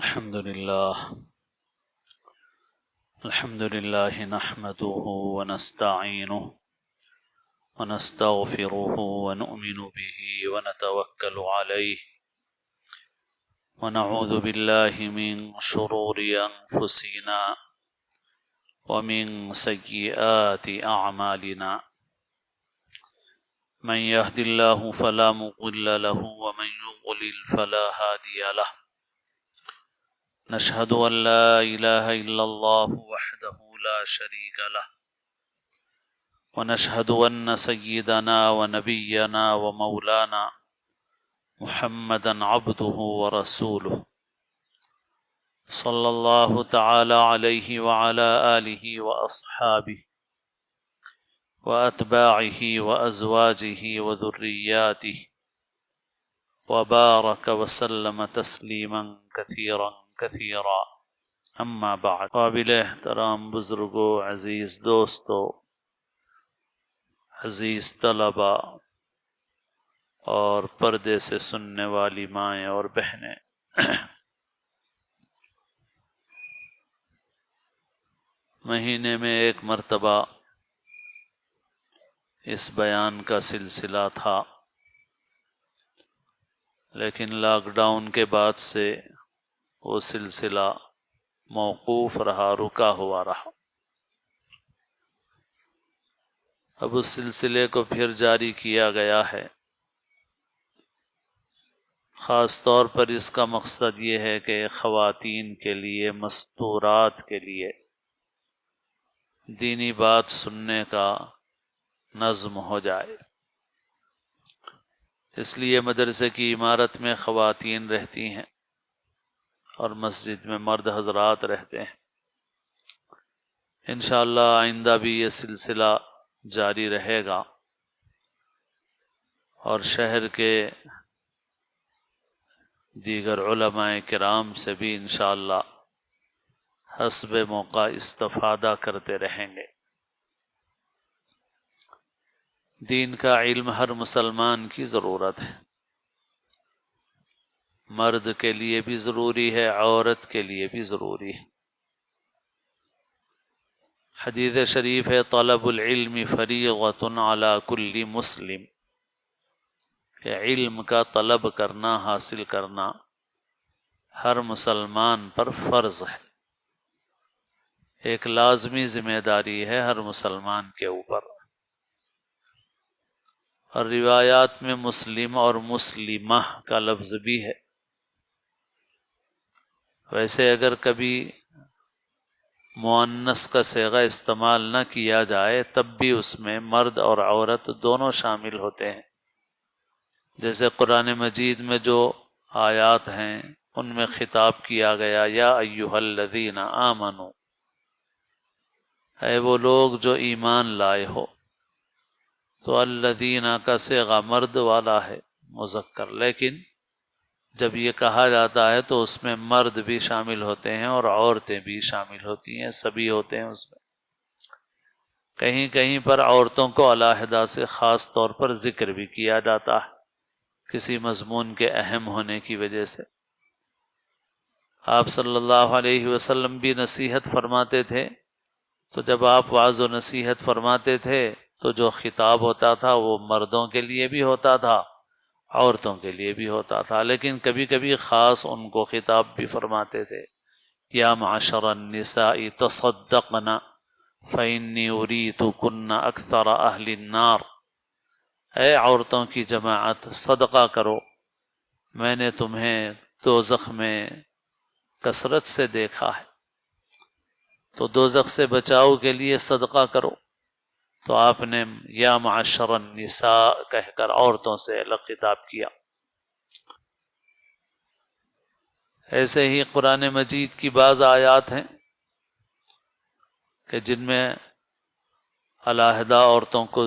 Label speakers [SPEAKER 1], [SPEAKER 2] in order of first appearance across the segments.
[SPEAKER 1] الحمد لله نحمده ونستعينه ونستغفره ونؤمن به ونتوكل عليه ونعوذ بالله من شرور أنفسنا ومن سيئات أعمالنا من يهد الله فلا مضل له ومن يضلل فلا هادي له نشهد أن لا إله إلا الله وحده لا شريك له ونشهد أن سيدنا ونبينا ومولانا محمدا عبده ورسوله صلى الله تعالى عليه وعلى آله وأصحابه وأتباعه وأزواجه وذرياته وبارك وسلم تسليما كثيرا کثیرا اما بعد. قابل احترام بزرگوں، عزیز دوستوں، عزیز طلباء اور پردے سے سننے والی مائیں اور بہنیں، مہینے میں ایک مرتبہ اس بیان کا سلسلہ تھا، لیکن لاک ڈاؤن کے بعد سے وہ سلسلہ موقوف رہا، رکا ہوا رہا۔ اب اس سلسلے کو پھر جاری کیا گیا ہے۔ خاص طور پر اس کا مقصد یہ ہے کہ خواتین کے لیے، مستورات کے لیے دینی بات سننے کا نظم ہو جائے۔ اس لیے مدرسے کی عمارت میں خواتین رہتی ہیں اور مسجد میں مرد حضرات رہتے ہیں۔ انشاءاللہ آئندہ بھی یہ سلسلہ جاری رہے گا، اور شہر کے دیگر علماء کرام سے بھی انشاءاللہ حسب موقع استفادہ کرتے رہیں گے۔ دین کا علم ہر مسلمان کی ضرورت ہے، مرد کے لیے بھی ضروری ہے، عورت کے لیے بھی ضروری ہے۔ حدیث شریف ہے طلب العلم فریضۃ علی کل مسلم، کہ علم کا طلب کرنا، حاصل کرنا ہر مسلمان پر فرض ہے، ایک لازمی ذمہ داری ہے ہر مسلمان کے اوپر۔ اور روایات میں مسلم اور مسلمہ کا لفظ بھی ہے۔ ویسے اگر کبھی مؤنث کا صیغہ استعمال نہ کیا جائے تب بھی اس میں مرد اور عورت دونوں شامل ہوتے ہیں۔ جیسے قرآن مجید میں جو آیات ہیں ان میں خطاب کیا گیا یا ایھا الذین آمنوا، اے وہ لوگ جو ایمان لائے ہو، تو الذین کا صیغہ مرد والا ہے، مذکر، لیکن جب یہ کہا جاتا ہے تو اس میں مرد بھی شامل ہوتے ہیں اور عورتیں بھی شامل ہوتی ہیں، سبھی ہوتے ہیں اس میں۔ کہیں کہیں پر عورتوں کو علیحدہ سے خاص طور پر ذکر بھی کیا جاتا ہے کسی مضمون کے اہم ہونے کی وجہ سے۔ آپ صلی اللہ علیہ وسلم بھی نصیحت فرماتے تھے، تو جب آپ وعظ و نصیحت فرماتے تھے تو جو خطاب ہوتا تھا وہ مردوں کے لیے بھی ہوتا تھا، عورتوں کے لیے بھی ہوتا تھا، لیکن کبھی کبھی خاص ان کو خطاب بھی فرماتے تھے۔ یا معشر النساء تصدقن فإنی أُوریتکن اکثر اہل النار، اے عورتوں کی جماعت صدقہ کرو، میں نے تمہیں دوزخ میں کثرت سے دیکھا ہے، تو دوزخ سے بچاؤ کے لیے صدقہ کرو۔ تو آپ نے یا معشر النساء کہہ کر عورتوں سے الگ خطاب کیا۔ ایسے ہی قرآن مجید کی بعض آیات ہیں کہ جن میں علیحدہ عورتوں کو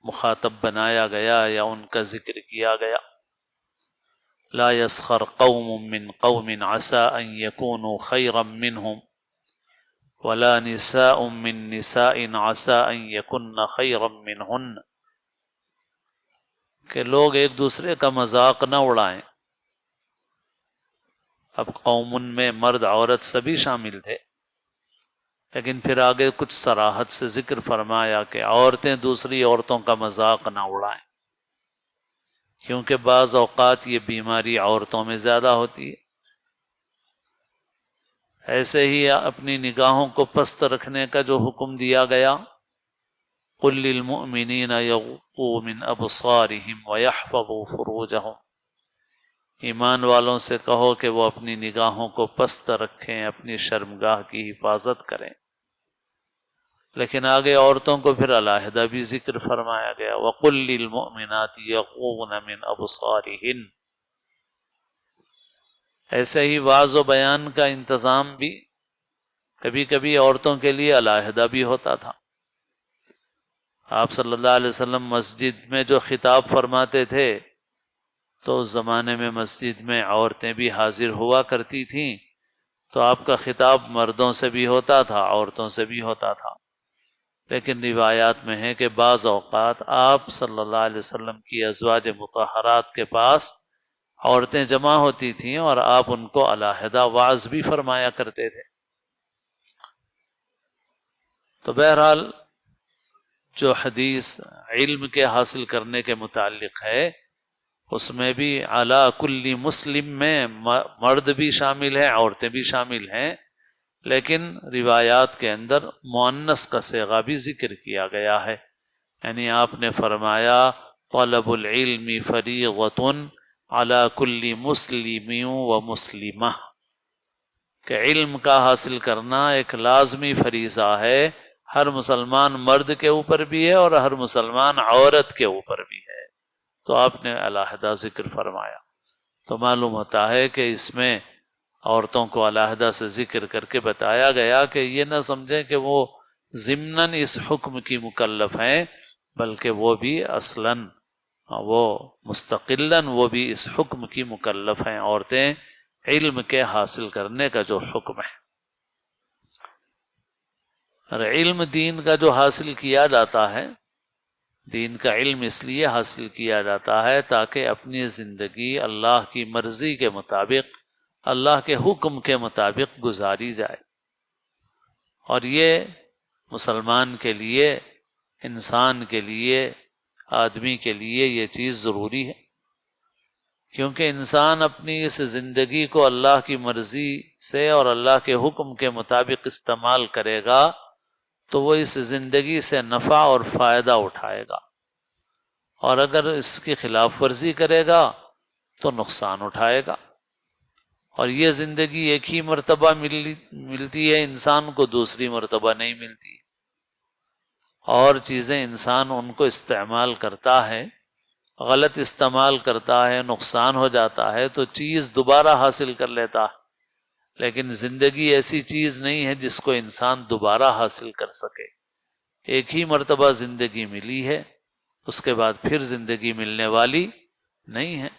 [SPEAKER 1] مخاطب بنایا گیا یا ان کا ذکر کیا گیا۔ لا يسخر قوم من قوم عسى ان يكونوا خيرا منهم ولا نساء من نساء عسى ان يكن خيرا منهن، کہ لوگ ایک دوسرے کا مذاق نہ اڑائیں، اب قوم میں مرد عورت سبھی شامل تھے، لیکن پھر آگے کچھ صراحت سے ذکر فرمایا کہ عورتیں دوسری عورتوں کا مذاق نہ اڑائیں، کیونکہ بعض اوقات یہ بیماری عورتوں میں زیادہ ہوتی ہے۔ ایسے ہی اپنی نگاہوں کو پست رکھنے کا جو حکم دیا گیا، قل للمؤمنین یغضوا من ابصارہم ویحفظوا فروجہم، ایمان والوں سے کہو کہ وہ اپنی نگاہوں کو پست رکھیں، اپنی شرمگاہ کی حفاظت کریں۔ لیکن آگے عورتوں کو پھر علیحدہ بھی ذکر فرمایا گیا، وقل للمؤمنات یغضضن من ابصارہن۔ ایسے ہی وعظ و بیان کا انتظام بھی کبھی کبھی عورتوں کے لیے علیحدہ بھی ہوتا تھا۔ آپ صلی اللہ علیہ وسلم مسجد میں جو خطاب فرماتے تھے تو اس زمانے میں مسجد میں عورتیں بھی حاضر ہوا کرتی تھیں، تو آپ کا خطاب مردوں سے بھی ہوتا تھا، عورتوں سے بھی ہوتا تھا۔ لیکن روایات میں ہے کہ بعض اوقات آپ صلی اللہ علیہ وسلم کی ازواج مطہرات کے پاس عورتیں جمع ہوتی تھیں اور آپ ان کو علیحدہ وعظ بھی فرمایا کرتے تھے۔ تو بہرحال جو حدیث علم کے حاصل کرنے کے متعلق ہے، اس میں بھی علی کل مسلم میں مرد بھی شامل ہیں، عورتیں بھی شامل ہیں، لیکن روایات کے اندر مؤنث کا صیغہ بھی ذکر کیا گیا ہے، یعنی آپ نے فرمایا طلب العلم فریضۃ علی کل مسلم و مسلمہ، کہ علم کا حاصل کرنا ایک لازمی فریضہ ہے، ہر مسلمان مرد کے اوپر بھی ہے اور ہر مسلمان عورت کے اوپر بھی ہے۔ تو آپ نے علیحدہ ذکر فرمایا، تو معلوم ہوتا ہے کہ اس میں عورتوں کو علیحدہ سے ذکر کر کے بتایا گیا کہ یہ نہ سمجھیں کہ وہ ضمناً اس حکم کی مکلف ہیں، بلکہ وہ بھی اصلاً، وہ مستقلاً وہ بھی اس حکم کی مکلف ہیں، عورتیں علم کے حاصل کرنے کا جو حکم ہے۔ اور علم دین کا جو حاصل کیا جاتا ہے، دین کا علم اس لیے حاصل کیا جاتا ہے تاکہ اپنی زندگی اللہ کی مرضی کے مطابق، اللہ کے حکم کے مطابق گزاری جائے، اور یہ مسلمان کے لیے، انسان کے لیے، آدمی کے لیے یہ چیز ضروری ہے، کیونکہ انسان اپنی اس زندگی کو اللہ کی مرضی سے اور اللہ کے حکم کے مطابق استعمال کرے گا تو وہ اس زندگی سے نفع اور فائدہ اٹھائے گا، اور اگر اس کی خلاف ورزی کرے گا تو نقصان اٹھائے گا۔ اور یہ زندگی ایک ہی مرتبہ ملتی ہے انسان کو، دوسری مرتبہ نہیں ملتی، اور چیزیں انسان ان کو استعمال کرتا ہے، غلط استعمال کرتا ہے، نقصان ہو جاتا ہے تو چیز دوبارہ حاصل کر لیتا ہے، لیکن زندگی ایسی چیز نہیں ہے جس کو انسان دوبارہ حاصل کر سکے۔ ایک ہی مرتبہ زندگی ملی ہے، اس کے بعد پھر زندگی ملنے والی نہیں ہے۔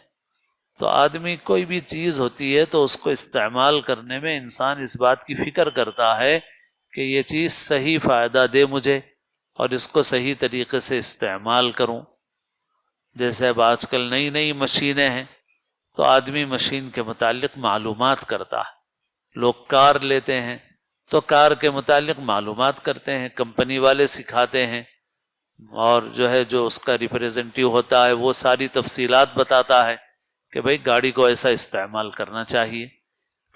[SPEAKER 1] تو آدمی کوئی بھی چیز ہوتی ہے تو اس کو استعمال کرنے میں انسان اس بات کی فکر کرتا ہے کہ یہ چیز صحیح فائدہ دے مجھے اور اس کو صحیح طریقے سے استعمال کروں۔ جیسے اب آج کل نئی نئی مشینیں ہیں تو آدمی مشین کے متعلق معلومات کرتا ہے، لوگ کار لیتے ہیں تو کار کے متعلق معلومات کرتے ہیں، کمپنی والے سکھاتے ہیں، اور جو اس کا ریپریزنٹیو ہوتا ہے وہ ساری تفصیلات بتاتا ہے کہ بھئی گاڑی کو ایسا استعمال کرنا چاہیے،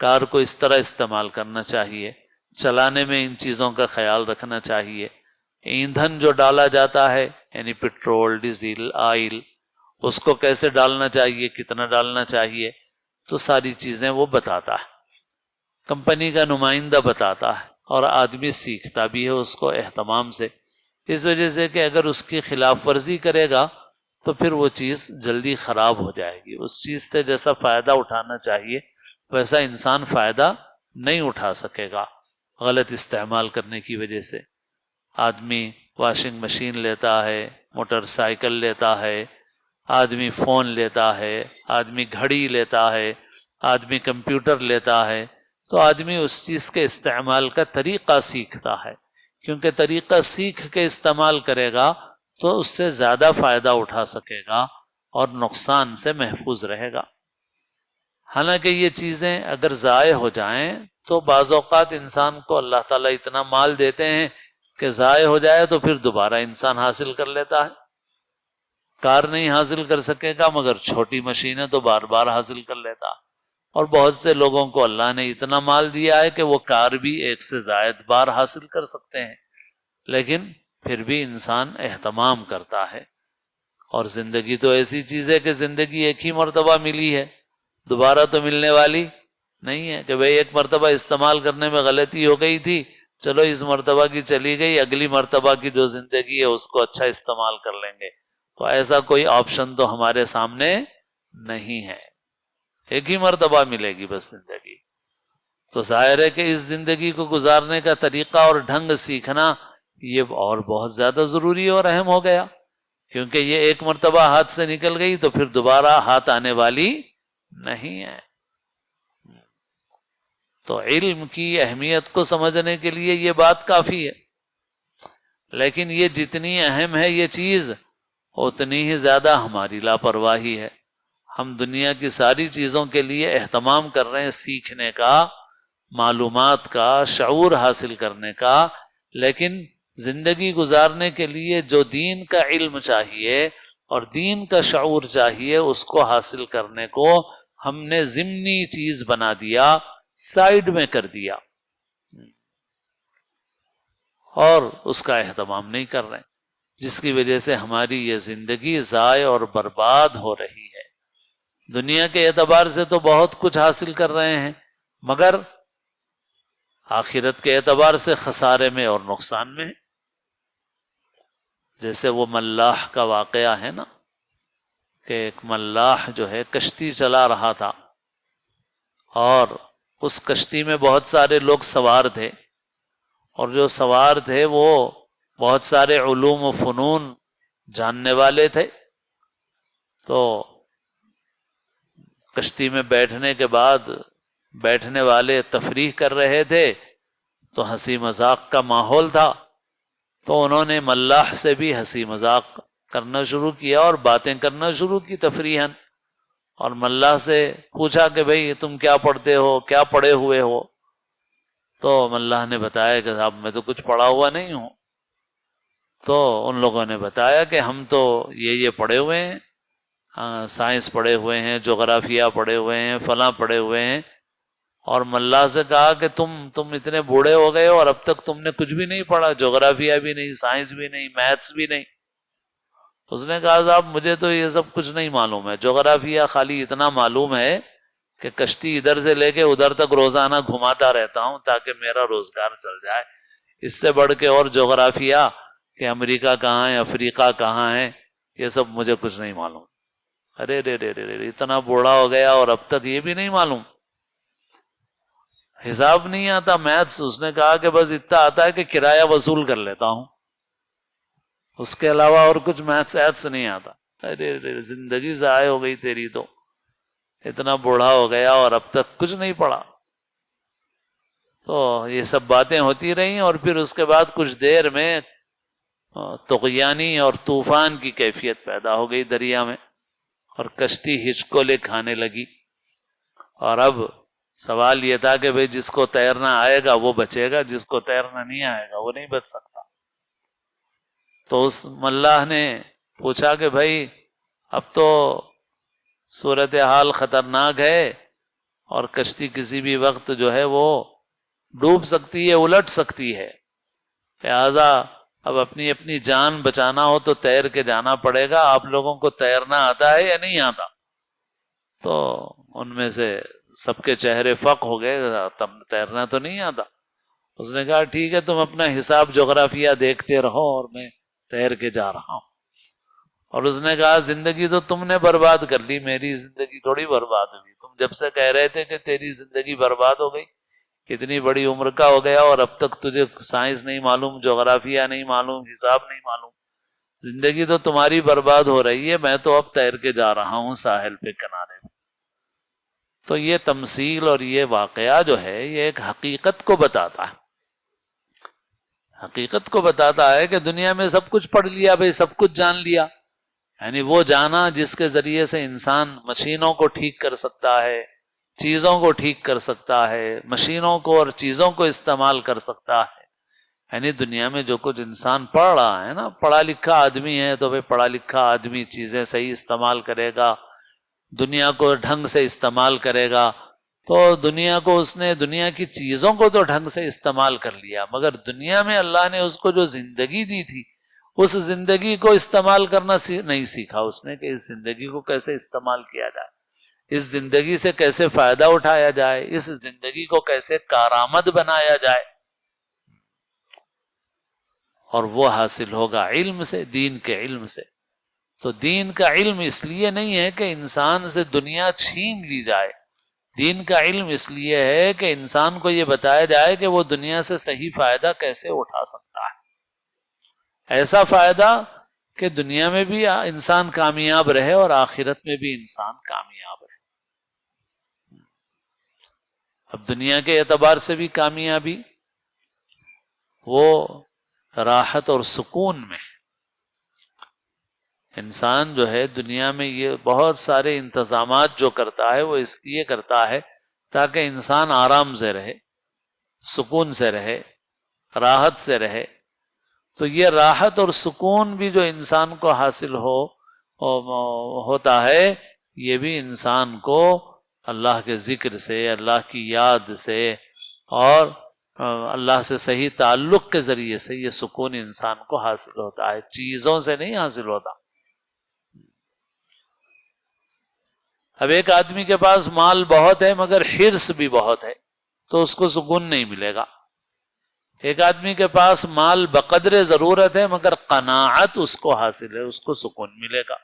[SPEAKER 1] کار کو اس طرح استعمال کرنا چاہیے، چلانے میں ان چیزوں کا خیال رکھنا چاہیے، ایندھن جو ڈالا جاتا ہے یعنی پٹرول، ڈیزل، آئل، اس کو کیسے ڈالنا چاہیے، کتنا ڈالنا چاہیے، تو ساری چیزیں وہ بتاتا ہے، کمپنی کا نمائندہ بتاتا ہے، اور آدمی سیکھتا بھی ہے اس کو اہتمام سے، اس وجہ سے کہ اگر اس کی خلاف ورزی کرے گا تو پھر وہ چیز جلدی خراب ہو جائے گی۔ اس چیز سے جیسا فائدہ اٹھانا چاہیے ویسا انسان فائدہ نہیں اٹھا سکے گا غلط استعمال کرنے کی وجہ سے۔ آدمی واشنگ مشین لیتا ہے، موٹر سائیکل لیتا ہے، آدمی فون لیتا ہے، آدمی گھڑی لیتا ہے، آدمی کمپیوٹر لیتا ہے، تو آدمی اس چیز کے استعمال کا طریقہ سیکھتا ہے، کیونکہ طریقہ سیکھ کے استعمال کرے گا تو اس سے زیادہ فائدہ اٹھا سکے گا اور نقصان سے محفوظ رہے گا۔ حالانکہ یہ چیزیں اگر ضائع ہو جائیں تو بعض اوقات انسان کو اللہ تعالیٰ اتنا مال دیتے ہیں کہ ضائع ہو جائے تو پھر دوبارہ انسان حاصل کر لیتا ہے. کار نہیں حاصل کر سکے گا مگر چھوٹی مشینیں تو بار بار حاصل کر لیتا. اور بہت سے لوگوں کو اللہ نے اتنا مال دیا ہے کہ وہ کار بھی ایک سے زائد بار حاصل کر سکتے ہیں، لیکن پھر بھی انسان اہتمام کرتا ہے. اور زندگی تو ایسی چیز ہے کہ زندگی ایک ہی مرتبہ ملی ہے، دوبارہ تو ملنے والی نہیں ہے کہ بھئی ایک مرتبہ استعمال کرنے میں غلطی ہو گئی تھی، چلو اس مرتبہ کی چلی گئی، اگلی مرتبہ کی جو زندگی ہے اس کو اچھا استعمال کر لیں گے. تو ایسا کوئی آپشن تو ہمارے سامنے نہیں ہے، ایک ہی مرتبہ ملے گی بس زندگی. تو ظاہر ہے کہ اس زندگی کو گزارنے کا طریقہ اور ڈھنگ سیکھنا یہ اور بہت زیادہ ضروری اور اہم ہو گیا، کیونکہ یہ ایک مرتبہ ہاتھ سے نکل گئی تو پھر دوبارہ ہاتھ آنے والی نہیں ہے. تو علم کی اہمیت کو سمجھنے کے لیے یہ بات کافی ہے، لیکن یہ جتنی اہم ہے یہ چیز اتنی ہی زیادہ ہماری لاپرواہی ہے. ہم دنیا کی ساری چیزوں کے لیے اہتمام کر رہے ہیں، سیکھنے کا، معلومات کا، شعور حاصل کرنے کا، لیکن زندگی گزارنے کے لیے جو دین کا علم چاہیے اور دین کا شعور چاہیے اس کو حاصل کرنے کو ہم نے ضمنی چیز بنا دیا، سائیڈ میں کر دیا اور اس کا اہتمام نہیں کر رہے، جس کی وجہ سے ہماری یہ زندگی ضائع اور برباد ہو رہی ہے. دنیا کے اعتبار سے تو بہت کچھ حاصل کر رہے ہیں مگر آخرت کے اعتبار سے خسارے میں اور نقصان میں. جیسے وہ ملاح کا واقعہ ہے نا، کہ ایک ملاح جو ہے کشتی چلا رہا تھا اور اس کشتی میں بہت سارے لوگ سوار تھے، اور جو سوار تھے وہ بہت سارے علوم و فنون جاننے والے تھے. تو کشتی میں بیٹھنے کے بعد بیٹھنے والے تفریح کر رہے تھے تو ہنسی مذاق کا ماحول تھا، تو انہوں نے ملاح سے بھی ہنسی مذاق کرنا شروع کیا اور باتیں کرنا شروع کی تفریحاً. اور ملاح سے پوچھا کہ بھئی تم کیا پڑھتے ہو، کیا پڑھے ہوئے ہو؟ تو ملاح نے بتایا کہ صاحب میں تو کچھ پڑھا ہوا نہیں ہوں. تو ان لوگوں نے بتایا کہ ہم تو یہ پڑھے ہوئے ہیں، سائنس پڑھے ہوئے ہیں، جغرافیہ پڑھے ہوئے ہیں، فلاں پڑھے ہوئے ہیں. اور ملاح سے کہا کہ تم اتنے بوڑھے ہو گئے ہو اور اب تک تم نے کچھ بھی نہیں پڑھا، جغرافیہ بھی نہیں، سائنس بھی نہیں، میتھس بھی نہیں. اس نے کہا صاحب مجھے تو یہ سب کچھ نہیں معلوم ہے، جغرافیہ خالی اتنا معلوم ہے کہ کشتی ادھر سے لے کے ادھر تک روزانہ گھماتا رہتا ہوں تاکہ میرا روزگار چل جائے. اس سے بڑھ کے اور جغرافیہ کہ امریکہ کہاں ہے، افریقہ کہاں ہے، یہ سب مجھے کچھ نہیں معلوم. ارے رے رے رے، اتنا بوڑھا ہو گیا اور اب تک یہ بھی نہیں معلوم، حساب نہیں آتا، میتھس. اس نے کہا کہ بس اتنا آتا ہے کہ کرایہ وصول کر لیتا ہوں، اس کے علاوہ اور کچھ میتھس ایتس نہیں آتا. ارے رے، زندگی ضائع ہو گئی تیری، تو اتنا بوڑھا ہو گیا اور اب تک کچھ نہیں پڑھا. تو یہ سب باتیں ہوتی رہیں اور پھر اس کے بعد کچھ دیر میں طغیانی اور طوفان کی کیفیت پیدا ہو گئی دریا میں، اور کشتی ہچکولے کھانے لگی. اور اب سوال یہ تھا کہ بھئی جس کو تیرنا آئے گا وہ بچے گا، جس کو تیرنا نہیں آئے گا وہ نہیں بچ سکتا. تو اس ملاح نے پوچھا کہ بھئی اب تو صورتحال خطرناک ہے اور کشتی کسی بھی وقت جو ہے وہ ڈوب سکتی ہے، الٹ سکتی ہے، لہذا اب اپنی اپنی جان بچانا ہو تو تیر کے جانا پڑے گا. آپ لوگوں کو تیرنا آتا ہے یا نہیں آتا؟ تو ان میں سے سب کے چہرے فق ہو گئے، تب تیرنا تو نہیں آتا. اس نے کہا ٹھیک ہے، تم اپنا حساب جغرافیہ دیکھتے رہو اور میں تیر کے جا رہا ہوں. اور اس نے کہا زندگی تو تم نے برباد کر لی، میری زندگی تھوڑی برباد ہوئی. تم جب سے کہہ رہے تھے کہ تیری زندگی برباد ہو گئی، اتنی بڑی عمر کا ہو گیا اور اب تک تجھے سائنس نہیں معلوم، جغرافیہ نہیں معلوم، حساب نہیں معلوم، زندگی تو تمہاری برباد ہو رہی ہے. میں تو اب تیر کے جا رہا ہوں ساحل پہ، کنارے پہ. تو یہ تمثیل اور یہ واقعہ جو ہے یہ ایک حقیقت کو بتاتا ہے، حقیقت کو بتاتا ہے کہ دنیا میں سب کچھ پڑھ لیا بھئی، سب کچھ جان لیا، یعنی وہ جانا جس کے ذریعے سے انسان مشینوں کو ٹھیک کر سکتا ہے، چیزوں کو ٹھیک کر سکتا ہے، مشینوں کو اور چیزوں کو استعمال کر سکتا ہے. یعنی دنیا میں جو کچھ انسان پڑھ رہا ہے نا، پڑھا لکھا آدمی ہے تو بھئی پڑھا لکھا آدمی چیزیں صحیح استعمال کرے گا، دنیا کو ڈھنگ سے استعمال کرے گا. تو دنیا کو اس نے دنیا کی چیزوں کو تو ڈھنگ سے استعمال کر لیا، مگر دنیا میں اللہ نے اس کو جو زندگی دی تھی اس زندگی کو استعمال کرنا نہیں سیکھا اس نے، کہ اس زندگی کو کیسے استعمال کیا جائے، اس زندگی سے کیسے فائدہ اٹھایا جائے، اس زندگی کو کیسے کارآمد بنایا جائے. اور وہ حاصل ہوگا علم سے، دین کے علم سے. تو دین کا علم اس لیے نہیں ہے کہ انسان سے دنیا چھین لی جائے، دین کا علم اس لیے ہے کہ انسان کو یہ بتایا جائے کہ وہ دنیا سے صحیح فائدہ کیسے اٹھا سکتا ہے، ایسا فائدہ کہ دنیا میں بھی انسان کامیاب رہے اور آخرت میں بھی انسان کامیاب رہے. اب دنیا کے اعتبار سے بھی کامیابی وہ راحت اور سکون میں. انسان جو ہے دنیا میں یہ بہت سارے انتظامات جو کرتا ہے وہ اس لیے کرتا ہے تاکہ انسان آرام سے رہے، سکون سے رہے، راحت سے رہے. تو یہ راحت اور سکون بھی جو انسان کو حاصل ہوتا ہے، یہ بھی انسان کو اللہ کے ذکر سے، اللہ کی یاد سے اور اللہ سے صحیح تعلق کے ذریعے سے یہ سکون انسان کو حاصل ہوتا ہے، چیزوں سے نہیں حاصل ہوتا. اب ایک آدمی کے پاس مال بہت ہے مگر حرص بھی بہت ہے تو اس کو سکون نہیں ملے گا. ایک آدمی کے پاس مال بقدر ضرورت ہے مگر قناعت اس کو حاصل ہے، اس کو سکون ملے گا.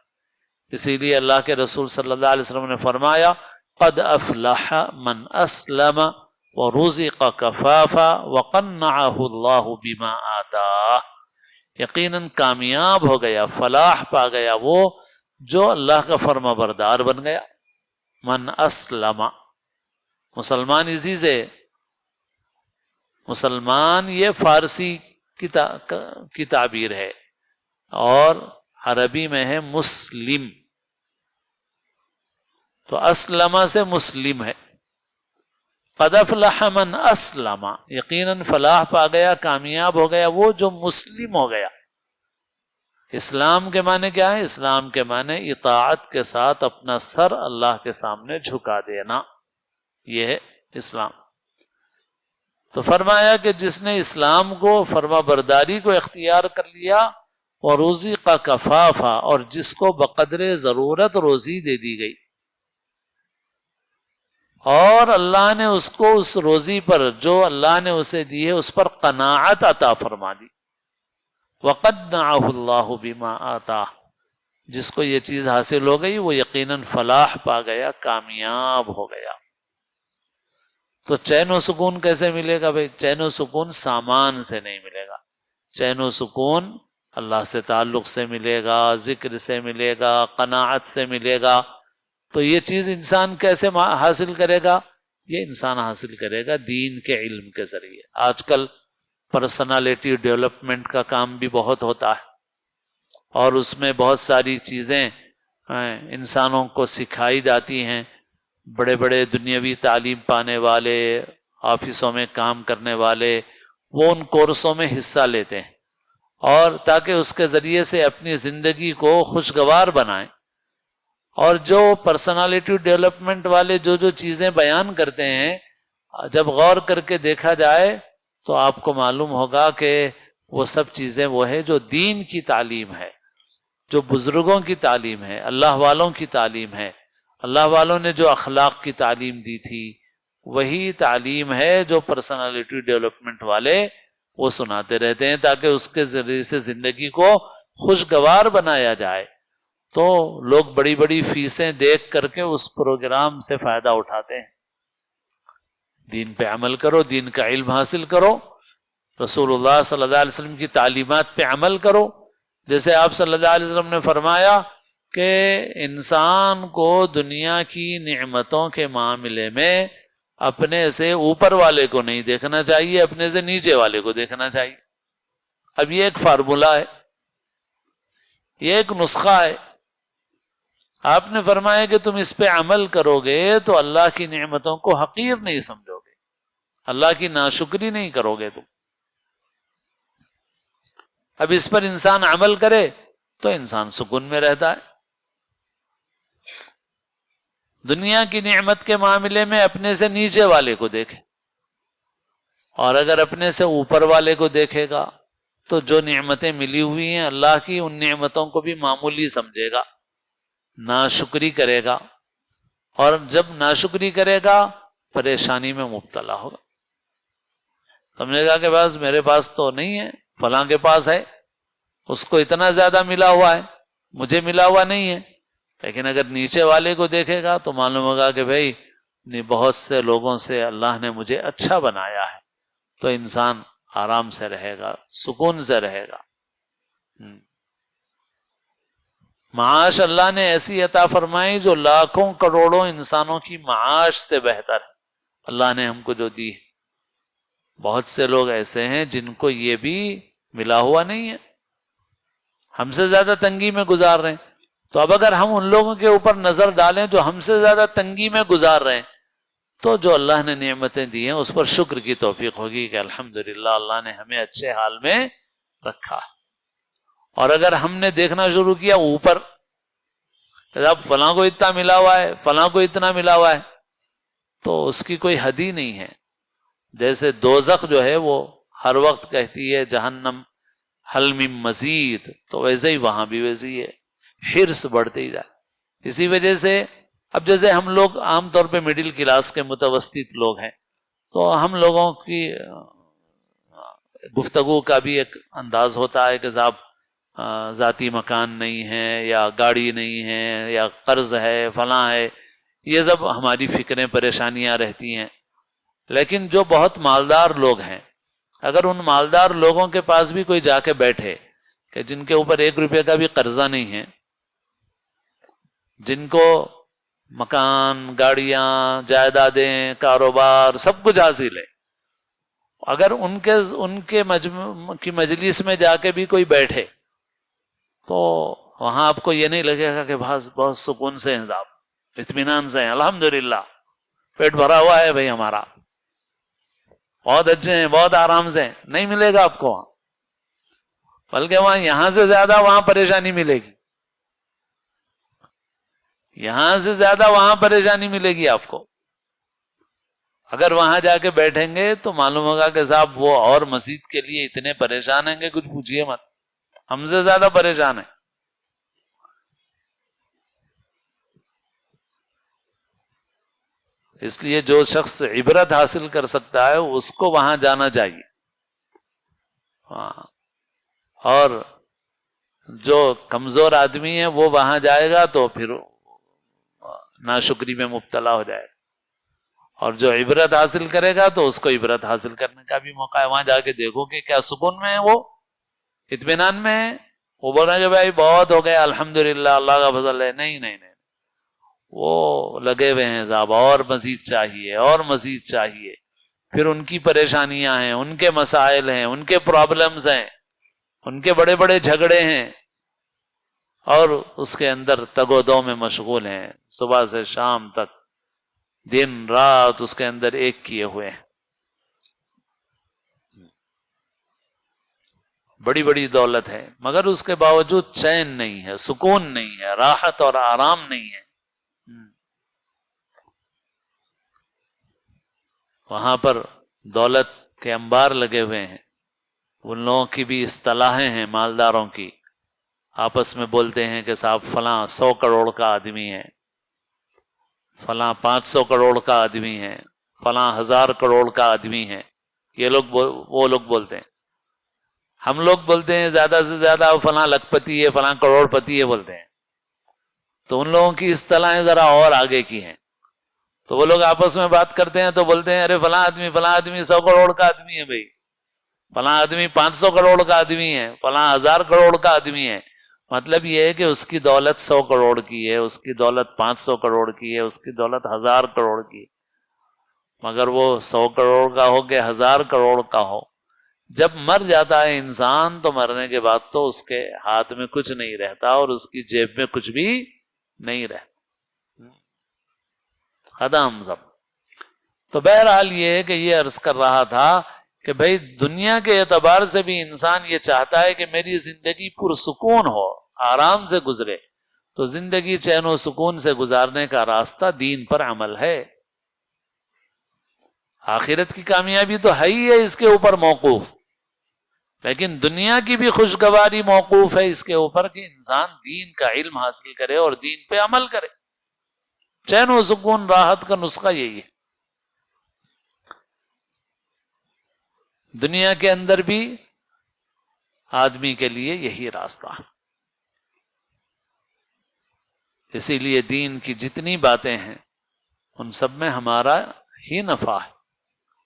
[SPEAKER 1] اسی لیے اللہ کے رسول صلی اللہ علیہ وسلم نے فرمایا قد افلح من اسلم ورزق کفافا وقنعه اللہ بما آتاہ. یقیناً کامیاب ہو گیا، فلاح پا گیا وہ جو اللہ کا فرما بردار بن گیا. من اسلم، مسلمان اسی سے، مسلمان یہ فارسی کی تعبیر ہے اور عربی میں ہے مسلم. تو اسلم سے مسلم ہے. قد افلح من اسلم، یقیناً فلاح پا گیا، کامیاب ہو گیا وہ جو مسلم ہو گیا. اسلام کے معنی کیا ہے؟ اسلام کے معنی اطاعت کے ساتھ اپنا سر اللہ کے سامنے جھکا دینا، یہ ہے اسلام. تو فرمایا کہ جس نے اسلام کو، فرما برداری کو اختیار کر لیا، اور روزی کا کفافا، اور جس کو بقدر ضرورت روزی دے دی گئی اور اللہ نے اس کو اس روزی پر جو اللہ نے اسے دی ہے اس پر قناعت عطا فرما دی. وَقَدْنَعَهُ اللَّهُ بِمَا آتَاهُ، جس کو یہ چیز حاصل ہو گئی وہ یقیناً فلاح پا گیا، کامیاب ہو گیا. تو چین و سکون کیسے ملے گا بھائی؟ چین و سکون سامان سے نہیں ملے گا، چین و سکون اللہ سے تعلق سے ملے گا، ذکر سے ملے گا، قناعت سے ملے گا. تو یہ چیز انسان کیسے حاصل کرے گا؟ یہ انسان حاصل کرے گا دین کے علم کے ذریعے. آج کل پرسنالٹی ڈیولپمنٹ کا کام بھی بہت ہوتا ہے اور اس میں بہت ساری چیزیں انسانوں کو سکھائی جاتی ہیں. بڑے بڑے دنیاوی تعلیم پانے والے، آفسوں میں کام کرنے والے، وہ ان کورسوں میں حصہ لیتے ہیں اور تاکہ اس کے ذریعے سے اپنی زندگی کو خوشگوار بنائیں. اور جو پرسنالٹی ڈیولپمنٹ والے جو چیزیں بیان کرتے ہیں، جب غور کر کے دیکھا جائے تو آپ کو معلوم ہوگا کہ وہ سب چیزیں وہ ہے جو دین کی تعلیم ہے، جو بزرگوں کی تعلیم ہے، اللہ والوں کی تعلیم ہے. اللہ والوں نے جو اخلاق کی تعلیم دی تھی وہی تعلیم ہے جو پرسنالٹی ڈیولپمنٹ والے وہ سناتے رہتے ہیں تاکہ اس کے ذریعے سے زندگی کو خوشگوار بنایا جائے. تو لوگ بڑی بڑی فیسیں دیکھ کر کے اس پروگرام سے فائدہ اٹھاتے ہیں. دین پہ عمل کرو، دین کا علم حاصل کرو، رسول اللہ صلی اللہ علیہ وسلم کی تعلیمات پہ عمل کرو. جیسے آپ صلی اللہ علیہ وسلم نے فرمایا کہ انسان کو دنیا کی نعمتوں کے معاملے میں اپنے سے اوپر والے کو نہیں دیکھنا چاہیے، اپنے سے نیچے والے کو دیکھنا چاہیے. اب یہ ایک فارمولا ہے، یہ ایک نسخہ ہے. آپ نے فرمایا کہ تم اس پہ عمل کرو گے تو اللہ کی نعمتوں کو حقیر نہیں سمجھو گے، اللہ کی ناشکری نہیں کرو گے تم۔ اب اس پر انسان عمل کرے تو انسان سکون میں رہتا ہے۔ دنیا کی نعمت کے معاملے میں اپنے سے نیچے والے کو دیکھے، اور اگر اپنے سے اوپر والے کو دیکھے گا تو جو نعمتیں ملی ہوئی ہیں اللہ کی، ان نعمتوں کو بھی معمولی سمجھے گا، ناشکری کرے گا، اور جب ناشکری کرے گا پریشانی میں مبتلا ہوگا۔ سمجھے گا کہ بس میرے پاس تو نہیں ہے، فلاں کے پاس ہے، اس کو اتنا زیادہ ملا ہوا ہے، مجھے ملا ہوا نہیں ہے۔ لیکن اگر نیچے والے کو دیکھے گا تو معلوم ہوگا کہ بھائی بہت سے لوگوں سے اللہ نے مجھے اچھا بنایا ہے، تو انسان آرام سے رہے گا، سکون سے رہے گا۔ معاش اللہ نے ایسی عطا فرمائی جو لاکھوں کروڑوں انسانوں کی معاش سے بہتر ہے، اللہ نے ہم کو جو دی ہے۔ بہت سے لوگ ایسے ہیں جن کو یہ بھی ملا ہوا نہیں ہے، ہم سے زیادہ تنگی میں گزار رہے ہیں۔ تو اب اگر ہم ان لوگوں کے اوپر نظر ڈالیں جو ہم سے زیادہ تنگی میں گزار رہے ہیں، تو جو اللہ نے نعمتیں دی ہیں اس پر شکر کی توفیق ہوگی کہ الحمدللہ اللہ نے ہمیں اچھے حال میں رکھا۔ اور اگر ہم نے دیکھنا شروع کیا اوپر، اب فلاں کو اتنا ملا ہوا ہے، فلاں کو اتنا ملا ہوا ہے، تو اس کی کوئی حد ہی نہیں ہے۔ جیسے دوزخ جو ہے وہ ہر وقت کہتی ہے جہنم حل من مزید، تو ویسے ہی وہاں بھی ویسے ہی ہے، حرص بڑھتے ہی جائے۔ اسی وجہ سے اب جیسے ہم لوگ عام طور پہ مڈل کلاس کے متوسط لوگ ہیں، تو ہم لوگوں کی گفتگو کا بھی ایک انداز ہوتا ہے کہ صاحب ذاتی مکان نہیں ہے، یا گاڑی نہیں ہے، یا قرض ہے، فلاں ہے، یہ سب ہماری فکریں پریشانیاں رہتی ہیں۔ لیکن جو بہت مالدار لوگ ہیں، اگر ان مالدار لوگوں کے پاس بھی کوئی جا کے بیٹھے کہ جن کے اوپر 1 روپے کا بھی قرضہ نہیں ہے، جن کو مکان، گاڑیاں، جائیدادیں، کاروبار سب کچھ حاصل ہے، اگر ان کے کی مجلس میں جا کے بھی کوئی بیٹھے تو وہاں آپ کو یہ نہیں لگے گا کہ بہت سکون سے ہیں آپ، اطمینان سے ہیں، الحمدللہ پیٹ بھرا ہوا ہے بھائی ہمارا، بہت اچھے ہیں، بہت آرام سے ہیں، نہیں ملے گا آپ کو وہاں، بلکہ وہاں یہاں سے زیادہ وہاں پریشانی ملے گی، یہاں سے زیادہ وہاں پریشانی ملے گی آپ کو۔ اگر وہاں جا کے بیٹھیں گے تو معلوم ہوگا کہ صاحب وہ اور مزید کے لیے اتنے پریشان ہیں کہ کچھ پوچھئے مت، ہم سے زیادہ پریشان ہیں۔ اس لیے جو شخص عبرت حاصل کر سکتا ہے اس کو وہاں جانا چاہیے، اور جو کمزور آدمی ہے وہ وہاں جائے گا تو پھر ناشکری میں مبتلا ہو جائے گا، اور جو عبرت حاصل کرے گا تو اس کو عبرت حاصل کرنے کا بھی موقع ہے۔ وہاں جا کے دیکھو کہ کیا سکون میں ہے، وہ اطمینان میں ہے، وہ بول رہے ہیں کہ بھائی بہت ہو گیا الحمدللہ اللہ کا فضل ہے، نہیں نہیں نہیں، وہ لگے ہوئے ہیں صاحب، اور مزید چاہیے، اور مزید چاہیے، پھر ان کی پریشانیاں ہیں، ان کے مسائل ہیں، ان کے پرابلمز ہیں، ان کے بڑے بڑے جھگڑے ہیں، اور اس کے اندر تگ و دو میں مشغول ہیں، صبح سے شام تک دن رات اس کے اندر ایک کیے ہوئے ہیں، بڑی بڑی دولت ہے، مگر اس کے باوجود چین نہیں ہے، سکون نہیں ہے، راحت اور آرام نہیں ہے۔ وہاں پر دولت کے انبار لگے ہوئے ہیں، ان لوگوں کی بھی اصطلاحیں ہیں، مالداروں کی آپس میں بولتے ہیں کہ صاحب فلاں 100 کروڑ کا آدمی ہے، فلاں 500 کروڑ کا آدمی ہے، فلاں 1000 کروڑ کا آدمی ہے، یہ لوگ وہ لوگ بولتے ہیں۔ ہم لوگ بولتے ہیں زیادہ سے زیادہ فلاں لکھ پتی ہے، فلاں کروڑ پتی ہے بولتے ہیں، تو ان لوگوں کی اصطلاحیں ذرا اور آگے کی ہیں۔ تو وہ لوگ آپس میں بات کرتے ہیں تو بولتے ہیں ارے فلاں آدمی 100 کروڑ کا آدمی ہے بھائی، فلاں آدمی 500 کروڑ کا آدمی ہے، فلاں 1000 کروڑ کا آدمی ہے۔ مطلب یہ ہے کہ اس کی دولت 100 کروڑ کی ہے، اس کی دولت 500 کروڑ کی ہے، اس کی دولت 1000 کروڑ کی ہے، مگر وہ 100 کروڑ کا ہو کہ 1000 کروڑ کا ہو، جب مر جاتا ہے انسان تو مرنے کے بعد تو اس کے ہاتھ میں کچھ نہیں رہتا اور اس کی جیب میں کچھ بھی نہیں رہتا، ختم سب۔ تو بہرحال یہ ہے کہ یہ عرض کر رہا تھا کہ بھئی دنیا کے اعتبار سے بھی انسان یہ چاہتا ہے کہ میری زندگی پرسکون ہو، آرام سے گزرے، تو زندگی چین و سکون سے گزارنے کا راستہ دین پر عمل ہے۔ آخرت کی کامیابی تو ہے ہی ہے اس کے اوپر موقوف، لیکن دنیا کی بھی خوشگواری موقوف ہے اس کے اوپر کہ انسان دین کا علم حاصل کرے اور دین پہ عمل کرے۔ چین و سکون راحت کا نسخہ یہی ہے۔ دنیا کے اندر بھی آدمی کے لیے یہی راستہ ہے۔ اسی لیے دین کی جتنی باتیں ہیں ان سب میں ہمارا ہی نفع ہے۔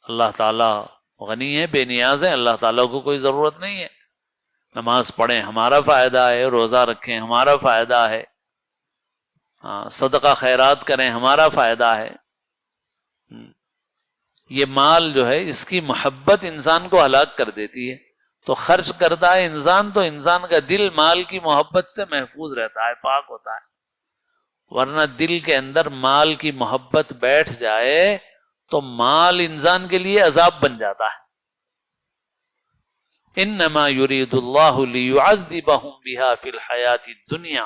[SPEAKER 1] اللہ تعالیٰ غنی ہے، بے نیاز ہے، اللہ تعالیٰ کو کوئی ضرورت نہیں ہے۔ نماز پڑھیں ہمارا فائدہ ہے، روزہ رکھیں ہمارا فائدہ ہے، صدقہ خیرات کریں ہمارا فائدہ ہے۔ یہ مال جو ہے اس کی محبت انسان کو ہلاک کر دیتی ہے، تو خرچ کرتا ہے انسان تو انسان کا دل مال کی محبت سے محفوظ رہتا ہے، پاک ہوتا ہے۔ ورنہ دل کے اندر مال کی محبت بیٹھ جائے تو مال انسان کے لیے عذاب بن جاتا ہے۔ انما یرید اللہ لیعذبہم بہا فی الحیات الدنیا،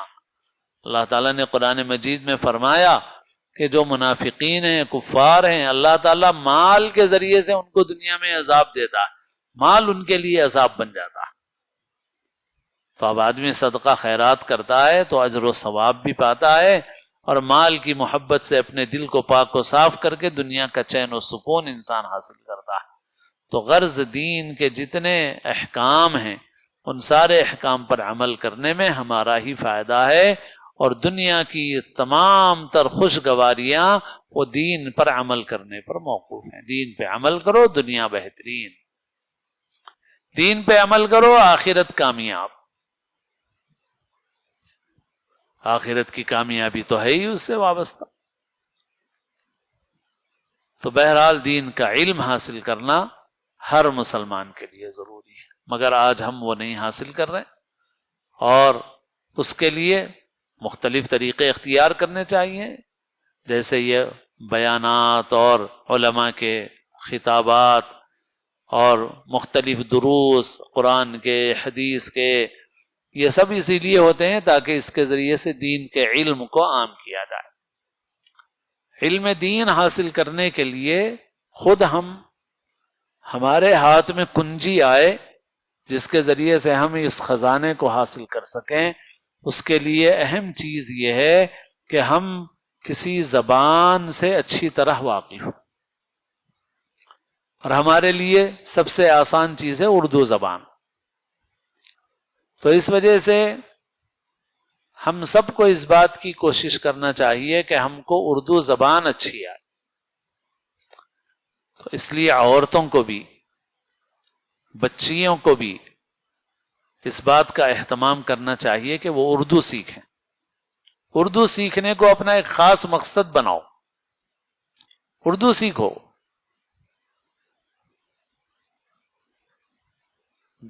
[SPEAKER 1] اللہ تعالیٰ نے قرآن مجید میں فرمایا کہ جو منافقین ہیں، کفار ہیں، اللہ تعالیٰ مال کے ذریعے سے ان کو دنیا میں عذاب دیتا ہے، مال ان کے لیے عذاب بن جاتا ہے۔ تو اب آدمی صدقہ خیرات کرتا ہے تو اجر و ثواب بھی پاتا ہے، اور مال کی محبت سے اپنے دل کو پاک و صاف کر کے دنیا کا چین و سکون انسان حاصل کرتا ہے۔ تو غرض دین کے جتنے احکام ہیں ان سارے احکام پر عمل کرنے میں ہمارا ہی فائدہ ہے، اور دنیا کی تمام تر خوشگواریاں وہ دین پر عمل کرنے پر موقوف ہیں۔ دین پہ عمل کرو دنیا بہترین، دین پہ عمل کرو آخرت کامیاب۔ آخرت کی کامیابی تو ہے ہی اس سے وابستہ۔ تو بہرحال دین کا علم حاصل کرنا ہر مسلمان کے لیے ضروری ہے، مگر آج ہم وہ نہیں حاصل کر رہے، اور اس کے لیے مختلف طریقے اختیار کرنے چاہیے، جیسے یہ بیانات اور علماء کے خطابات اور مختلف دروس قرآن کے، حدیث کے، یہ سب اسی لیے ہوتے ہیں تاکہ اس کے ذریعے سے دین کے علم کو عام کیا جائے۔ علم دین حاصل کرنے کے لیے خود ہمارے ہاتھ میں کنجی آئے جس کے ذریعے سے ہم اس خزانے کو حاصل کر سکیں، اس کے لیے اہم چیز یہ ہے کہ ہم کسی زبان سے اچھی طرح واقف ہوں، اور ہمارے لیے سب سے آسان چیز ہے اردو زبان۔ تو اس وجہ سے ہم سب کو اس بات کی کوشش کرنا چاہیے کہ ہم کو اردو زبان اچھی آئے۔ تو اس لیے عورتوں کو بھی، بچیوں کو بھی اس بات کا اہتمام کرنا چاہیے کہ وہ اردو سیکھیں۔ اردو سیکھنے کو اپنا ایک خاص مقصد بناؤ، اردو سیکھو۔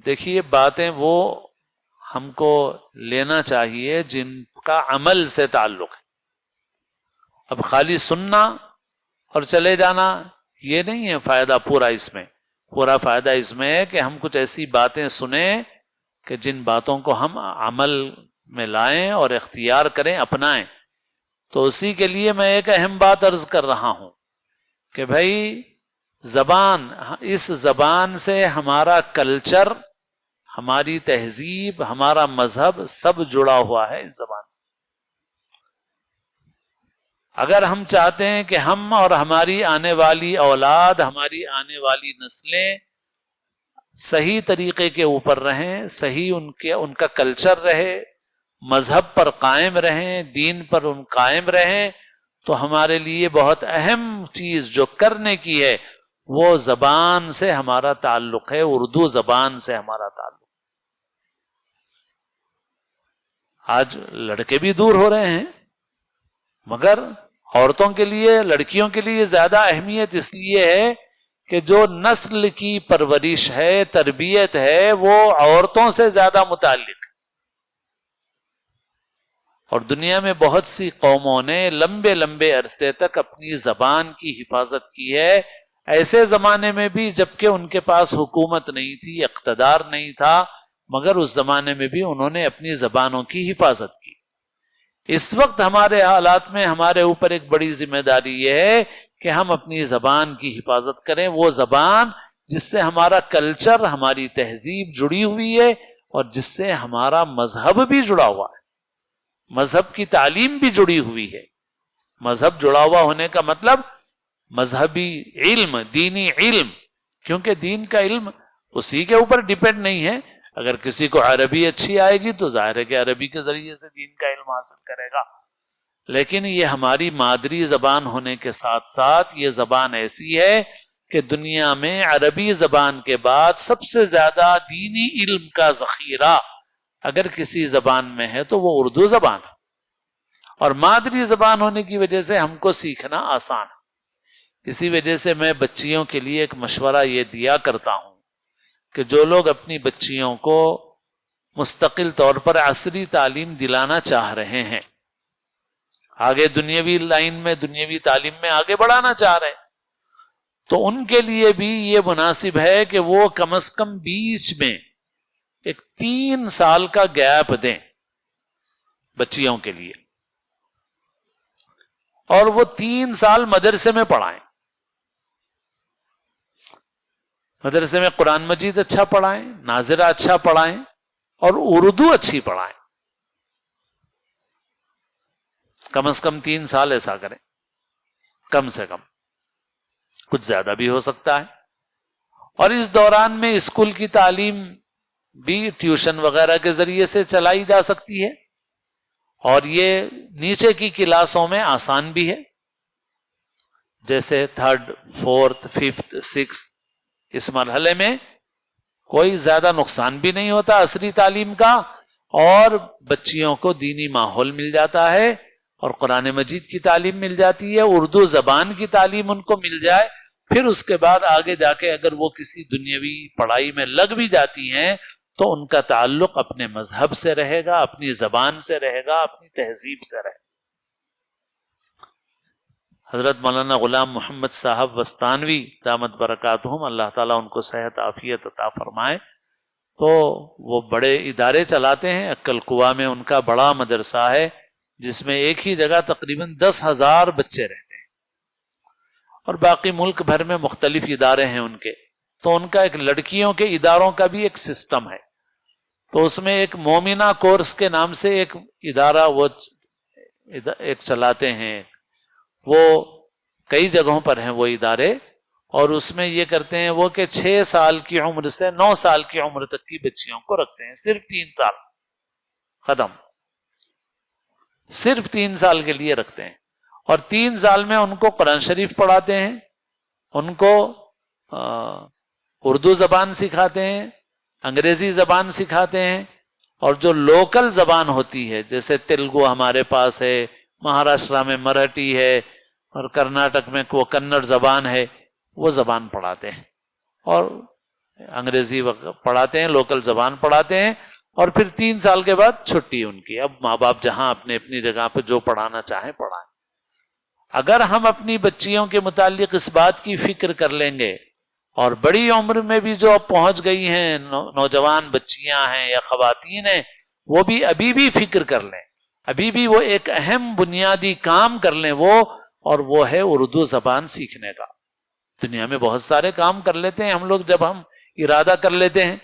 [SPEAKER 1] دیکھیے باتیں وہ ہم کو لینا چاہیے جن کا عمل سے تعلق ہے۔ اب خالی سننا اور چلے جانا یہ نہیں ہے فائدہ پورا اس میں۔ پورا فائدہ اس میں ہے کہ ہم کچھ ایسی باتیں سنیں کہ جن باتوں کو ہم عمل میں لائیں اور اختیار کریں، اپنائیں۔ تو اسی کے لیے میں ایک اہم بات عرض کر رہا ہوں کہ بھائی زبان، اس زبان سے ہمارا کلچر، ہماری تہذیب، ہمارا مذہب سب جڑا ہوا ہے اس زبان سے۔ اگر ہم چاہتے ہیں کہ ہم اور ہماری آنے والی اولاد، ہماری آنے والی نسلیں صحیح طریقے کے اوپر رہیں، صحیح ان کا کلچر رہے، مذہب پر قائم رہیں، دین پر ان قائم رہیں، تو ہمارے لیے بہت اہم چیز جو کرنے کی ہے وہ زبان سے ہمارا تعلق ہے، اردو زبان سے ہمارا تعلق۔ آج لڑکے بھی دور ہو رہے ہیں، مگر عورتوں کے لیے، لڑکیوں کے لیے زیادہ اہمیت اس لیے ہے کہ جو نسل کی پرورش ہے، تربیت ہے، وہ عورتوں سے زیادہ متعلق ہے۔ اور دنیا میں بہت سی قوموں نے لمبے لمبے عرصے تک اپنی زبان کی حفاظت کی ہے، ایسے زمانے میں بھی جبکہ ان کے پاس حکومت نہیں تھی، اقتدار نہیں تھا، مگر اس زمانے میں بھی انہوں نے اپنی زبانوں کی حفاظت کی۔ اس وقت ہمارے حالات میں ہمارے اوپر ایک بڑی ذمہ داری یہ ہے کہ ہم اپنی زبان کی حفاظت کریں، وہ زبان جس سے ہمارا کلچر، ہماری تہذیب جڑی ہوئی ہے اور جس سے ہمارا مذہب بھی جڑا ہوا ہے، مذہب کی تعلیم بھی جڑی ہوئی ہے۔ مذہب جڑا ہوا ہونے کا مطلب مذہبی علم، دینی علم، کیونکہ دین کا علم اسی کے اوپر ڈیپینڈ نہیں ہے۔ اگر کسی کو عربی اچھی آئے گی تو ظاہر ہے کہ عربی کے ذریعے سے دین کا علم حاصل کرے گا، لیکن یہ ہماری مادری زبان ہونے کے ساتھ ساتھ یہ زبان ایسی ہے کہ دنیا میں عربی زبان کے بعد سب سے زیادہ دینی علم کا ذخیرہ اگر کسی زبان میں ہے تو وہ اردو زبان ہے، اور مادری زبان ہونے کی وجہ سے ہم کو سیکھنا آسان ہے۔ اسی وجہ سے میں بچیوں کے لیے ایک مشورہ یہ دیا کرتا ہوں کہ جو لوگ اپنی بچیوں کو مستقل طور پر عصری تعلیم دلانا چاہ رہے ہیں، آگے دنیاوی لائن میں، دنیاوی تعلیم میں آگے بڑھانا چاہ رہے ہیں، تو ان کے لیے بھی یہ مناسب ہے کہ وہ کم از کم بیچ میں ایک 3 سال کا گیپ دیں بچیوں کے لیے، اور وہ 3 سال مدرسے میں پڑھائیں، مدرسے میں قرآن مجید اچھا پڑھائیں، ناظرہ اچھا پڑھائیں، اور اردو اچھی پڑھائیں، کم از کم 3 سال ایسا کریں، کم سے کم، کچھ زیادہ بھی ہو سکتا ہے۔ اور اس دوران میں اسکول کی تعلیم بھی ٹیوشن وغیرہ کے ذریعے سے چلائی جا سکتی ہے، اور یہ نیچے کی کلاسوں میں آسان بھی ہے، جیسے 3rd 4th 5th 6th، اس مرحلے میں کوئی زیادہ نقصان بھی نہیں ہوتا عصری تعلیم کا، اور بچیوں کو دینی ماحول مل جاتا ہے، اور قرآن مجید کی تعلیم مل جاتی ہے، اردو زبان کی تعلیم ان کو مل جائے، پھر اس کے بعد آگے جا کے اگر وہ کسی دنیاوی پڑھائی میں لگ بھی جاتی ہیں تو ان کا تعلق اپنے مذہب سے رہے گا، اپنی زبان سے رہے گا، اپنی تہذیب سے رہے گا۔ حضرت مولانا غلام محمد صاحب وستانوی دامت برکاتہم، اللہ تعالیٰ ان کو صحت عافیت عطا فرمائے، تو وہ بڑے ادارے چلاتے ہیں۔ عقل قوا میں ان کا بڑا مدرسہ ہے جس میں ایک ہی جگہ تقریباً 10,000 بچے رہتے ہیں، اور باقی ملک بھر میں مختلف ادارے ہیں ان کے، تو ان کا ایک لڑکیوں کے اداروں کا بھی ایک سسٹم ہے، تو اس میں ایک مومنہ کورس کے نام سے ایک ادارہ وہ ایک چلاتے ہیں، وہ کئی جگہوں پر ہیں وہ ادارے، اور اس میں یہ کرتے ہیں وہ کہ 6 سال کی عمر سے 9 سال کی عمر تک کی بچیوں کو رکھتے ہیں، صرف 3 سال ختم، صرف 3 سال کے لیے رکھتے ہیں، اور 3 سال میں ان کو قرآن شریف پڑھاتے ہیں، ان کو اردو زبان سکھاتے ہیں، انگریزی زبان سکھاتے ہیں، اور جو لوکل زبان ہوتی ہے جیسے تیلگو ہمارے پاس ہے، مہاراشٹر میں مراٹھی ہے، اور کرناٹک میں وہ کنڑ زبان ہے، وہ زبان پڑھاتے ہیں، اور انگریزی پڑھاتے ہیں، لوکل زبان پڑھاتے ہیں، اور پھر 3 سال کے بعد چھٹی ان کی، اب ماں باپ جہاں اپنی جگہ پہ جو پڑھانا چاہیں پڑھائیں۔ اگر ہم اپنی بچیوں کے متعلق اس بات کی فکر کر لیں گے، اور بڑی عمر میں بھی جو اب پہنچ گئی ہیں، نوجوان بچیاں ہیں یا خواتین ہیں، وہ بھی ابھی بھی فکر کر لیں، ابھی بھی وہ ایک اہم بنیادی کام کر لیں، اور وہ ہے اردو زبان سیکھنے کا۔ دنیا میں بہت سارے کام کر لیتے ہیں ہم لوگ، جب ہم ارادہ کر لیتے ہیں،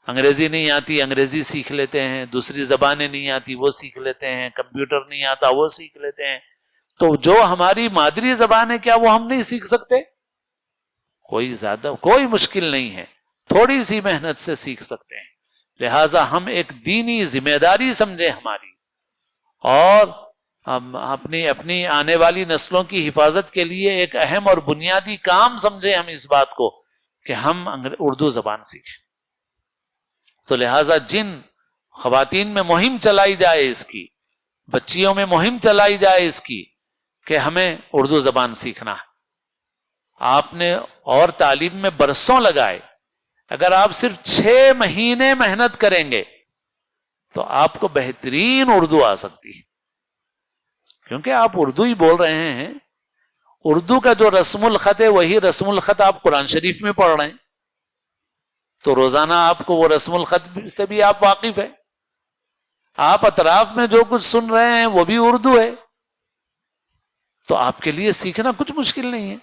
[SPEAKER 1] انگریزی نہیں آتی انگریزی سیکھ لیتے ہیں، دوسری زبانیں نہیں آتی وہ سیکھ لیتے ہیں، کمپیوٹر نہیں آتا وہ سیکھ لیتے ہیں، تو جو ہماری مادری زبان ہے کیا وہ ہم نہیں سیکھ سکتے؟ کوئی مشکل نہیں ہے، تھوڑی سی محنت سے سیکھ سکتے ہیں۔ لہٰذا ہم ایک دینی ذمہ داری سمجھیں ہماری، اور ہم اپنی آنے والی نسلوں کی حفاظت کے لیے ایک اہم اور بنیادی کام سمجھیں ہم اس بات کو کہ ہم اردو زبان سیکھیں۔ تو لہٰذا جن خواتین میں مہم چلائی جائے اس کی، بچیوں میں مہم چلائی جائے اس کی کہ ہمیں اردو زبان سیکھنا ہے، آپ نے اور تعلیم میں برسوں لگائے، اگر آپ صرف 6 مہینے محنت کریں گے تو آپ کو بہترین اردو آ سکتی ہے، کیونکہ آپ اردو ہی بول رہے ہیں. اردو کا جو رسم الخط ہے وہی رسم الخط آپ قرآن شریف میں پڑھ رہے ہیں، تو روزانہ آپ کو وہ رسم الخط سے بھی آپ واقف ہے. آپ اطراف میں جو کچھ سن رہے ہیں وہ بھی اردو ہے، تو آپ کے لیے سیکھنا کچھ مشکل نہیں ہے.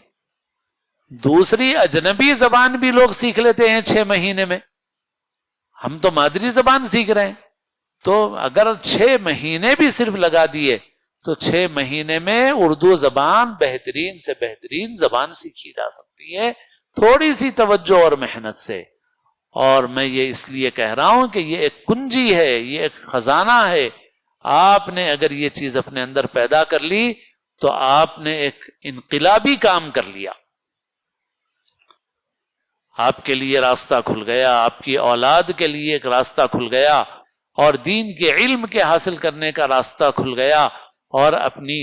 [SPEAKER 1] دوسری اجنبی زبان بھی لوگ سیکھ لیتے ہیں 6 مہینے میں، ہم تو مادری زبان سیکھ رہے ہیں. تو اگر 6 مہینے بھی صرف لگا دیے تو 6 مہینے میں اردو زبان بہترین سے بہترین زبان سیکھی جا سکتی ہے، تھوڑی سی توجہ اور محنت سے. اور میں یہ اس لیے کہہ رہا ہوں کہ یہ ایک کنجی ہے، یہ ایک خزانہ ہے. آپ نے اگر یہ چیز اپنے اندر پیدا کر لی تو آپ نے ایک انقلابی کام کر لیا. آپ کے لیے راستہ کھل گیا، آپ کی اولاد کے لیے ایک راستہ کھل گیا، اور دین کے علم کے حاصل کرنے کا راستہ کھل گیا، اور اپنی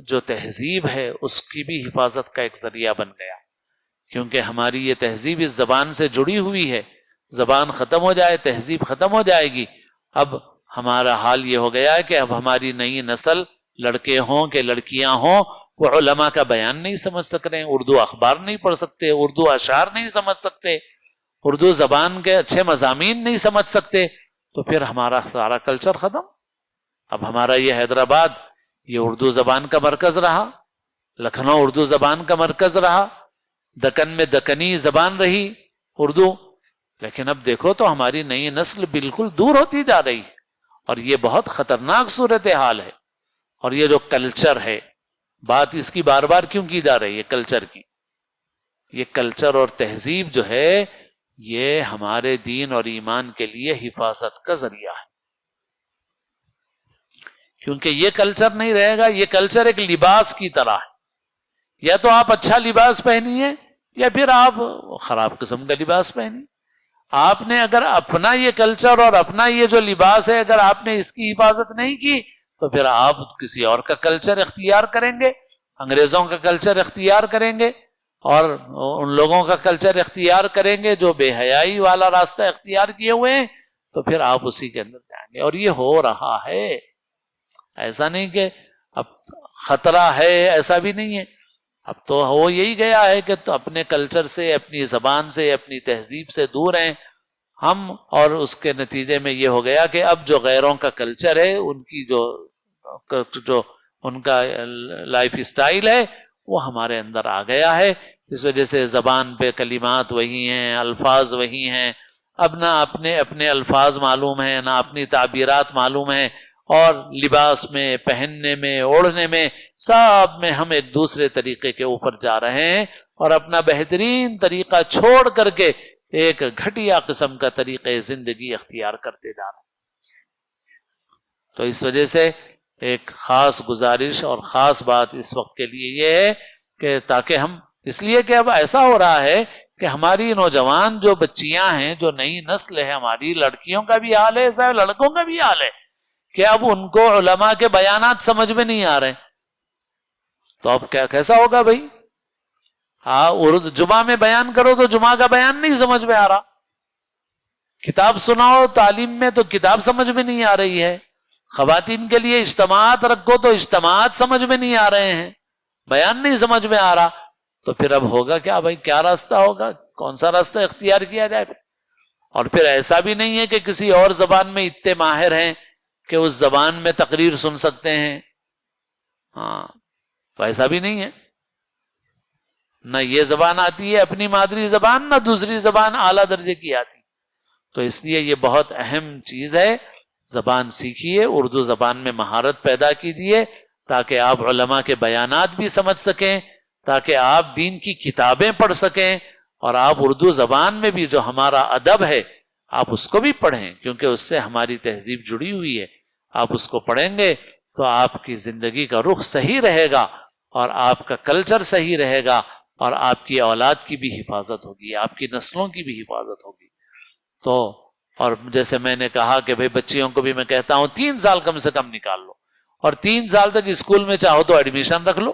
[SPEAKER 1] جو تہذیب ہے اس کی بھی حفاظت کا ایک ذریعہ بن گیا. کیونکہ ہماری یہ تہذیب اس زبان سے جڑی ہوئی ہے. زبان ختم ہو جائے تہذیب ختم ہو جائے گی. اب ہمارا حال یہ ہو گیا ہے کہ اب ہماری نئی نسل، لڑکے ہوں کہ لڑکیاں ہوں، وہ علماء کا بیان نہیں سمجھ سک رہے ہیں، اردو اخبار نہیں پڑھ سکتے، اردو اشعار نہیں سمجھ سکتے، اردو زبان کے اچھے مضامین نہیں سمجھ سکتے. تو پھر ہمارا سارا کلچر ختم. اب ہمارا یہ حیدرآباد یہ اردو زبان کا مرکز رہا، لکھنؤ اردو زبان کا مرکز رہا، دکن میں دکنی زبان رہی اردو. لیکن اب دیکھو تو ہماری نئی نسل بالکل دور ہوتی جا رہی ہے، اور یہ بہت خطرناک صورتحال ہے. اور یہ جو کلچر ہے، بات اس کی بار بار کیوں کی جا رہی ہے کلچر کی؟ یہ کلچر اور تہذیب جو ہے یہ ہمارے دین اور ایمان کے لیے حفاظت کا ذریعہ ہے. کیونکہ یہ کلچر نہیں رہے گا، یہ کلچر ایک لباس کی طرح ہے. یا تو آپ اچھا لباس پہنیے یا پھر آپ خراب قسم کا لباس پہنیے. آپ نے اگر اپنا یہ کلچر اور اپنا یہ جو لباس ہے اگر آپ نے اس کی حفاظت نہیں کی تو پھر آپ کسی اور کا کلچر اختیار کریں گے، انگریزوں کا کلچر اختیار کریں گے، اور ان لوگوں کا کلچر اختیار کریں گے جو بے حیائی والا راستہ اختیار کیے ہوئے ہیں، تو پھر آپ اسی کے اندر جائیں گے. اور یہ ہو رہا ہے، ایسا نہیں کہ اب خطرہ ہے، ایسا بھی نہیں ہے. اب تو ہو یہی گیا ہے کہ تو اپنے کلچر سے، اپنی زبان سے، اپنی تہذیب سے دور ہیں ہم، اور اس کے نتیجے میں یہ ہو گیا کہ اب جو غیروں کا کلچر ہے، ان کی جو ان کا لائف اسٹائل ہے وہ ہمارے اندر آ گیا ہے. اس وجہ سے زبان پہ کلمات وہی ہیں، الفاظ وہی ہیں. اب نہ اپنے الفاظ معلوم ہیں، نہ اپنی تعبیرات معلوم ہیں، اور لباس میں، پہننے میں، اوڑھنے میں، سب میں ہم ایک دوسرے طریقے کے اوپر جا رہے ہیں، اور اپنا بہترین طریقہ چھوڑ کر کے ایک گھٹیا قسم کا طریقہ زندگی اختیار کرتے جا رہے ہیں. تو اس وجہ سے ایک خاص گزارش اور خاص بات اس وقت کے لیے یہ ہے کہ تاکہ ہم، اس لیے کہ اب ایسا ہو رہا ہے کہ ہماری نوجوان جو بچیاں ہیں، جو نئی نسل ہے ہماری، لڑکیوں کا بھی حال ہے ایسا، لڑکوں کا بھی حال ہے کہ اب ان کو علماء کے بیانات سمجھ میں نہیں آ رہے. تو اب کیسا ہوگا بھائی؟ اردو جمعہ میں بیان کرو تو جمعہ کا بیان نہیں سمجھ میں آ رہا، کتاب سناؤ تعلیم میں تو کتاب سمجھ میں نہیں آ رہی ہے، خواتین کے لیے اجتماعات رکھو تو اجتماعات سمجھ میں نہیں آ رہے ہیں، بیان نہیں سمجھ میں آ رہا. تو پھر اب ہوگا کیا بھائی؟ کیا راستہ ہوگا؟ کون سا راستہ اختیار کیا جائے؟ اور پھر ایسا بھی نہیں ہے کہ کسی اور زبان میں اتنے ماہر ہیں کہ اس زبان میں تقریر سن سکتے ہیں. تو ایسا بھی نہیں ہے، نہ یہ زبان آتی ہے اپنی مادری زبان، نہ دوسری زبان اعلیٰ درجے کی آتی. تو اس لیے یہ بہت اہم چیز ہے، زبان سیکھیے، اردو زبان میں مہارت پیدا کیجیے تاکہ آپ علماء کے بیانات بھی سمجھ سکیں، تاکہ آپ دین کی کتابیں پڑھ سکیں، اور آپ اردو زبان میں بھی جو ہمارا ادب ہے آپ اس کو بھی پڑھیں، کیونکہ اس سے ہماری تہذیب جڑی ہوئی ہے. آپ اس کو پڑھیں گے تو آپ کی زندگی کا رخ صحیح رہے گا، اور آپ کا کلچر صحیح رہے گا، اور آپ کی اولاد کی بھی حفاظت ہوگی، آپ کی نسلوں کی بھی حفاظت ہوگی. تو اور جیسے میں نے کہا کہ بھئی بچیوں کو بھی میں کہتا ہوں 3 سال کم سے کم نکال لو، اور 3 سال تک اسکول میں چاہو تو ایڈمیشن رکھ لو،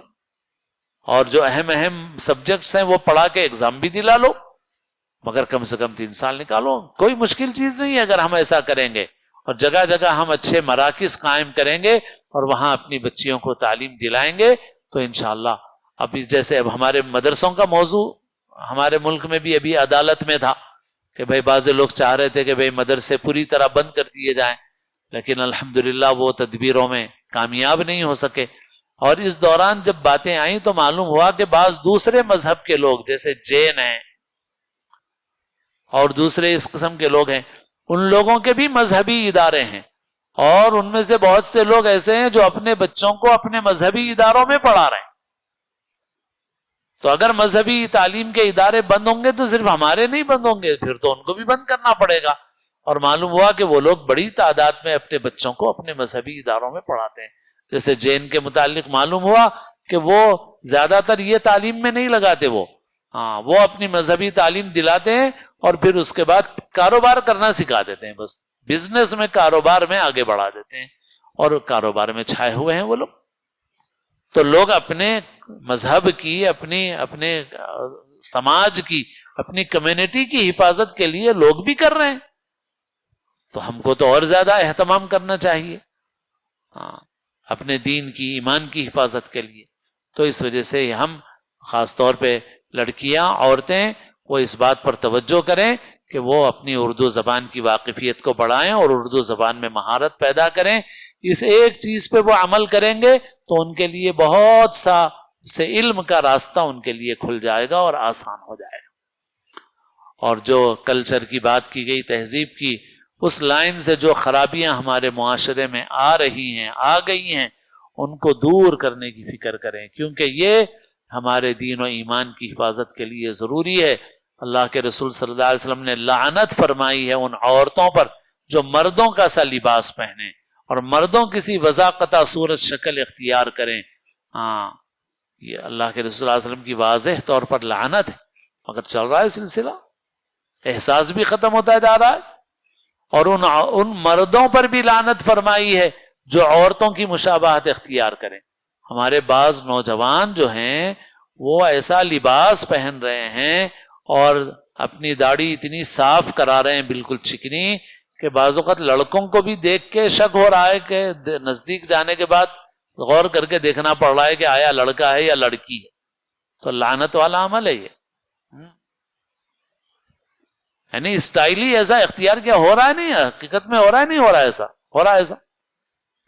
[SPEAKER 1] اور جو اہم سبجیکٹس ہیں وہ پڑھا کے ایگزام بھی دلا لو، مگر کم سے کم 3 سال نکالو. کوئی مشکل چیز نہیں ہے اگر ہم ایسا کریں گے. اور جگہ جگہ ہم اچھے مراکز قائم کریں گے اور وہاں اپنی بچیوں کو تعلیم دلائیں گے تو انشاءاللہ. ابھی جیسے اب ہمارے مدرسوں کا موضوع ہمارے ملک میں بھی ابھی عدالت میں تھا کہ بھائی بعض لوگ چاہ رہے تھے کہ بھائی مدرسے پوری طرح بند کر دیے جائیں، لیکن الحمدللہ وہ تدبیروں میں کامیاب نہیں ہو سکے. اور اس دوران جب باتیں آئیں تو معلوم ہوا کہ بعض دوسرے مذہب کے لوگ جیسے جین ہیں اور دوسرے اس قسم کے لوگ ہیں، ان لوگوں کے بھی مذہبی ادارے ہیں، اور ان میں سے بہت سے لوگ ایسے ہیں جو اپنے بچوں کو اپنے مذہبی اداروں میں پڑھا رہے ہیں. تو اگر مذہبی تعلیم کے ادارے بند ہوں گے تو صرف ہمارے نہیں بند ہوں گے، پھر تو ان کو بھی بند کرنا پڑے گا. اور معلوم ہوا کہ وہ لوگ بڑی تعداد میں اپنے بچوں کو اپنے مذہبی اداروں میں پڑھاتے ہیں. جیسے جین کے متعلق معلوم ہوا کہ وہ زیادہ تر یہ تعلیم میں نہیں لگاتے، وہ اپنی مذہبی تعلیم دلاتے ہیں اور پھر اس کے بعد کاروبار کرنا سکھا دیتے ہیں، بس بزنس میں کاروبار میں آگے بڑھا دیتے ہیں اور کاروبار میں چھائے ہوئے ہیں وہ لوگ. تو لوگ اپنے مذہب کی، اپنے سماج کی، اپنی کمیونٹی کی حفاظت کے لیے لوگ بھی کر رہے ہیں، تو ہم کو تو اور زیادہ اہتمام کرنا چاہیے اپنے دین کی، ایمان کی حفاظت کے لیے. تو اس وجہ سے ہم خاص طور پہ لڑکیاں، عورتیں، وہ اس بات پر توجہ کریں کہ وہ اپنی اردو زبان کی واقفیت کو بڑھائیں اور اردو زبان میں مہارت پیدا کریں. اس ایک چیز پہ وہ عمل کریں گے تو ان کے لیے بہت سے علم کا راستہ ان کے لیے کھل جائے گا اور آسان ہو جائے گا. اور جو کلچر کی بات کی گئی، تہذیب کی، اس لائن سے جو خرابیاں ہمارے معاشرے میں آ گئی ہیں ان کو دور کرنے کی فکر کریں، کیونکہ یہ ہمارے دین و ایمان کی حفاظت کے لیے ضروری ہے. اللہ کے رسول صلی اللہ علیہ وسلم نے لعنت فرمائی ہے ان عورتوں پر جو مردوں کا سا لباس پہنے اور مردوں کسی وضاقتہ صورت شکل اختیار کریں. یہ اللہ کے رسول صلی اللہ علیہ وسلم کی واضح طور پر لعنت ہے، مگر چل رہا ہے سلسلہ، احساس بھی ختم ہوتا جا رہا ہے. اور ان مردوں پر بھی لعنت فرمائی ہے جو عورتوں کی مشابہت اختیار کریں. ہمارے بعض نوجوان جو ہیں وہ ایسا لباس پہن رہے ہیں اور اپنی داڑھی اتنی صاف کرا رہے ہیں بالکل چکنی کہ بعض اوقات لڑکوں کو بھی دیکھ کے شک ہو رہا ہے کہ نزدیک جانے کے بعد غور کر کے دیکھنا پڑ رہا ہے کہ آیا لڑکا ہے یا لڑکی ہے. تو لعنت والا عمل ہے یہ. یعنی اسٹائلی ایسا اختیار کیا ہو رہا ہے، نہیں حقیقت میں ہو رہا ہے، نہیں ہو رہا ہے ایسا، ہو رہا ہے ایسا.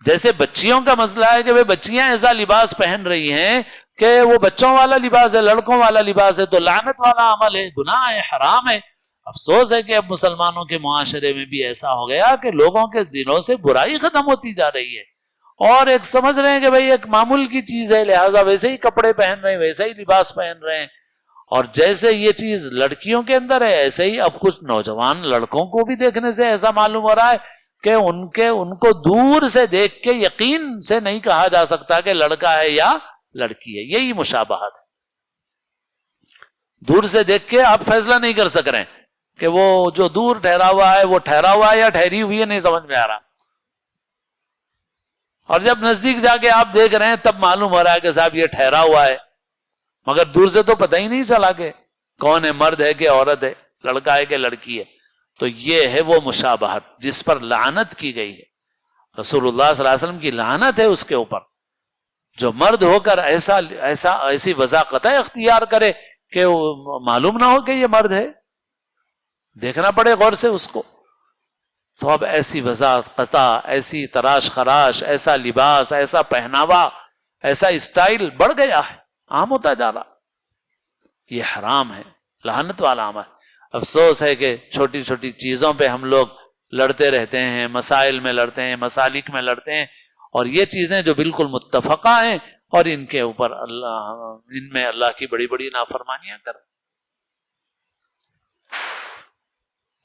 [SPEAKER 1] جیسے بچیوں کا مسئلہ ہے کہ بچیاں ایسا لباس پہن رہی ہیں کہ وہ بچوں والا لباس ہے، لڑکوں والا لباس ہے، تو لعنت والا عمل ہے، گناہ ہے، حرام ہے. افسوس ہے کہ اب مسلمانوں کے معاشرے میں بھی ایسا ہو گیا کہ لوگوں کے دلوں سے برائی ختم ہوتی جا رہی ہے اور ایک سمجھ رہے ہیں کہ بھئی ایک معمول کی چیز ہے، لہذا ویسے ہی کپڑے پہن رہے ہیں، ویسے ہی لباس پہن رہے ہیں. اور جیسے یہ چیز لڑکیوں کے اندر ہے ایسے ہی اب کچھ نوجوان لڑکوں کو بھی دیکھنے سے ایسا معلوم ہو رہا ہے کہ ان کو دور سے دیکھ کے یقین سے نہیں کہا جا سکتا کہ لڑکا ہے یا لڑکی ہے. یہی مشابہت ہے. دور سے دیکھ کے آپ فیصلہ نہیں کر سک رہے ہیں کہ وہ جو دور ٹھہرا ہوا ہے وہ ٹھہرا ہوا ہے یا ٹھہری ہوئی ہے، نہیں سمجھ میں آ رہا. اور جب نزدیک جا کے آپ دیکھ رہے ہیں تب معلوم ہو رہا ہے کہ صاحب یہ ٹھہرا ہوا ہے، مگر دور سے تو پتہ ہی نہیں چلا کہ کون ہے، مرد ہے کہ عورت ہے، لڑکا ہے کہ لڑکی ہے. تو یہ ہے وہ مشابہت جس پر لعنت کی گئی ہے. رسول اللہ صلی اللہ علیہ وسلم کی لعنت ہے اس کے اوپر جو مرد ہو کر ایسی وضاقتہ اختیار کرے کہ معلوم نہ ہو کہ یہ مرد ہے، دیکھنا پڑے غور سے اس کو. تو اب ایسی وضاقتہ، ایسی تراش خراش، ایسا لباس، ایسا پہناوا، ایسا اسٹائل بڑھ گیا ہے، عام ہوتا جا رہا. یہ حرام ہے، لعنت والا عمل. افسوس ہے کہ چھوٹی چھوٹی چیزوں پہ ہم لوگ لڑتے رہتے ہیں، مسائل میں لڑتے ہیں، مسالک میں لڑتے ہیں، اور یہ چیزیں جو بالکل متفقہ ہیں اور ان کے اوپر ان میں اللہ کی بڑی بڑی نافرمانیاں کر.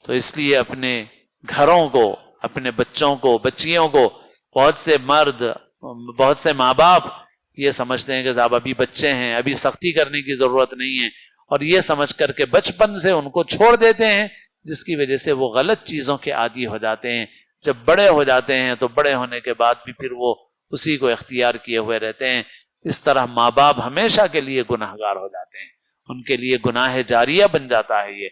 [SPEAKER 1] تو اس لیے اپنے گھروں کو، اپنے بچوں کو، بچیوں کو، بہت سے مرد، بہت سے ماں باپ یہ سمجھتے ہیں کہ صاحب ابھی بچے ہیں، ابھی سختی کرنے کی ضرورت نہیں ہے، اور یہ سمجھ کر کے بچپن سے ان کو چھوڑ دیتے ہیں، جس کی وجہ سے وہ غلط چیزوں کے عادی ہو جاتے ہیں. جب بڑے ہو جاتے ہیں تو بڑے ہونے کے بعد بھی پھر وہ اسی کو اختیار کیے ہوئے رہتے ہیں. اس طرح ماں باپ ہمیشہ کے لیے گناہگار ہو جاتے ہیں، ان کے لیے گناہ جاریہ بن جاتا ہے یہ.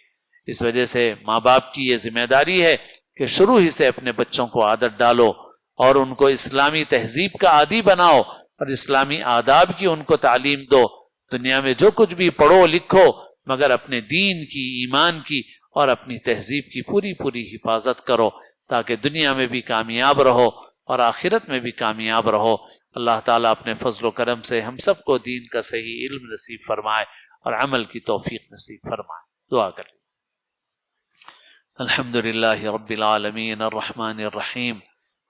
[SPEAKER 1] اس وجہ سے ماں باپ کی یہ ذمہ داری ہے کہ شروع ہی سے اپنے بچوں کو عادت ڈالو اور ان کو اسلامی تہذیب کا عادی بناؤ اور اسلامی آداب کی ان کو تعلیم دو۔ دنیا میں جو کچھ بھی پڑھو لکھو مگر اپنے دین کی، ایمان کی اور اپنی تہذیب کی پوری پوری حفاظت کرو، تاکہ دنیا میں بھی کامیاب رہو اور آخرت میں بھی کامیاب رہو۔ اللہ تعالیٰ اپنے فضل و کرم سے ہم سب کو دین کا صحیح علم نصیب فرمائے اور عمل کی توفیق نصیب فرمائے۔ دعا کریں۔ الحمد للہ رب العالمین الرحمن الرحیم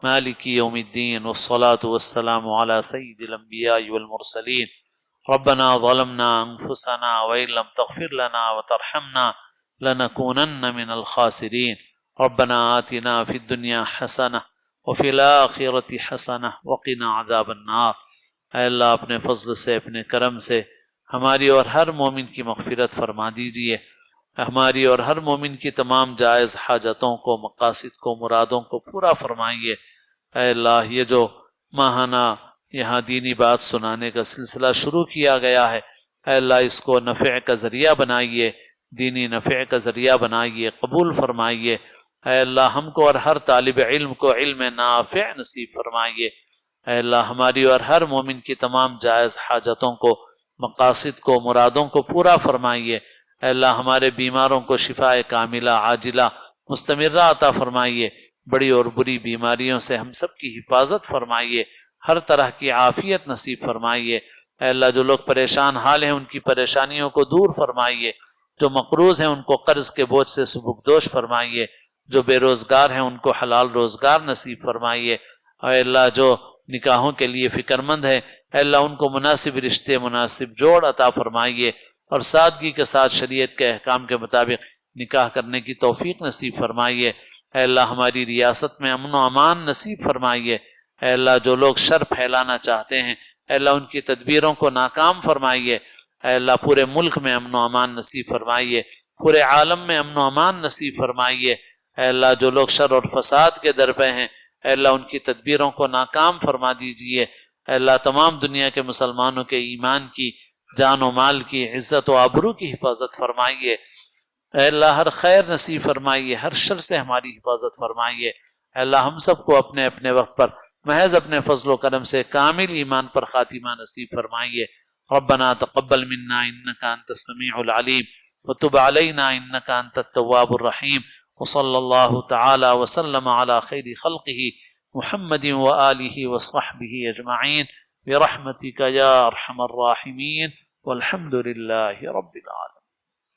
[SPEAKER 1] مالک یوم الدین والصلاة والسلام علی سید الانبیاء والمرسلین ربنا ظلمنا انفسنا وإن لم تغفر لنا وترحمنا لنكونن من الخاسرین ربنا آتنا فی الدنیا حسنہ وفی الآخرة حسنہ وقنا عذاب النار۔ اے اللہ اپنے فضل سے، اپنے کرم سے ہماری اور ہر مومن کی مغفرت فرما دیجیے، ہماری اور ہر مومن کی تمام جائز حاجتوں کو، مقاصد کو، مرادوں کو پورا فرمائیے۔ اے اللہ یہ جو ماہانہ یہاں دینی بات سنانے کا سلسلہ شروع کیا گیا ہے، اے اللہ اس کو نفع کا ذریعہ بنائیے، دینی نفع کا ذریعہ بنائیے، قبول فرمائیے۔ اے اللہ ہم کو اور ہر طالب علم کو علم نافع نصیب فرمائیے۔ اے اللہ ہماری اور ہر مومن کی تمام جائز حاجتوں کو، مقاصد کو، مرادوں کو پورا فرمائیے۔ اے اللہ ہمارے بیماروں کو شفاء کاملہ عاجلہ مستمرہ عطا فرمائیے، بڑی اور بری بیماریوں سے ہم سب کی حفاظت فرمائیے، ہر طرح کی عافیت نصیب فرمائیے۔ اے اللہ جو لوگ پریشان حال ہیں ان کی پریشانیوں کو دور فرمائیے، جو مقروض ہیں ان کو قرض کے بوجھ سے سبکدوش فرمائیے، جو بے روزگار ہیں ان کو حلال روزگار نصیب فرمائیے۔ اے اللہ جو نکاحوں کے لیے فکر مند ہے، اے اللہ ان کو مناسب رشتے، مناسب جوڑ عطا فرمائیے اور سادگی کے ساتھ شریعت کے احکام کے مطابق نکاح کرنے کی توفیق نصیب فرمائیے۔ اے اللہ ہماری ریاست میں امن و امان نصیب فرمائیے۔ اے اللہ جو لوگ شر پھیلانا چاہتے ہیں، اے اللہ ان کی تدبیروں کو ناکام فرمائیے۔ اے اللہ پورے ملک میں امن و امان نصیب فرمائیے، پورے عالم میں امن و امان نصیب فرمائیے۔ اے اللہ جو لوگ شر اور فساد کے در پہ ہیں، اے اللہ ان کی تدبیروں کو ناکام فرما دیجیے۔ اے اللہ تمام دنیا کے مسلمانوں کے ایمان کی، جان و مال کی، عزت و آبرو کی حفاظت فرمائیے۔ اے اللہ ہر خیر نصیب فرمائیے، ہر شر سے ہماری حفاظت فرمائیے۔ اے اللہ ہم سب کو اپنے اپنے وقت پر محض اپنے فضل و کرم سے کامل ایمان پر خاتمہ نصیب فرمائیے۔ ربنا تقبل منا انک انت السمیع العلیم وتب علینا انک انت التواب الرحیم وصلی اللہ تعالی وسلم علی خیر خلقہ محمد وآلہ وصحبہ اجمعین برحمتک یا ارحم الراحمین والحمد للہ رب العالمین۔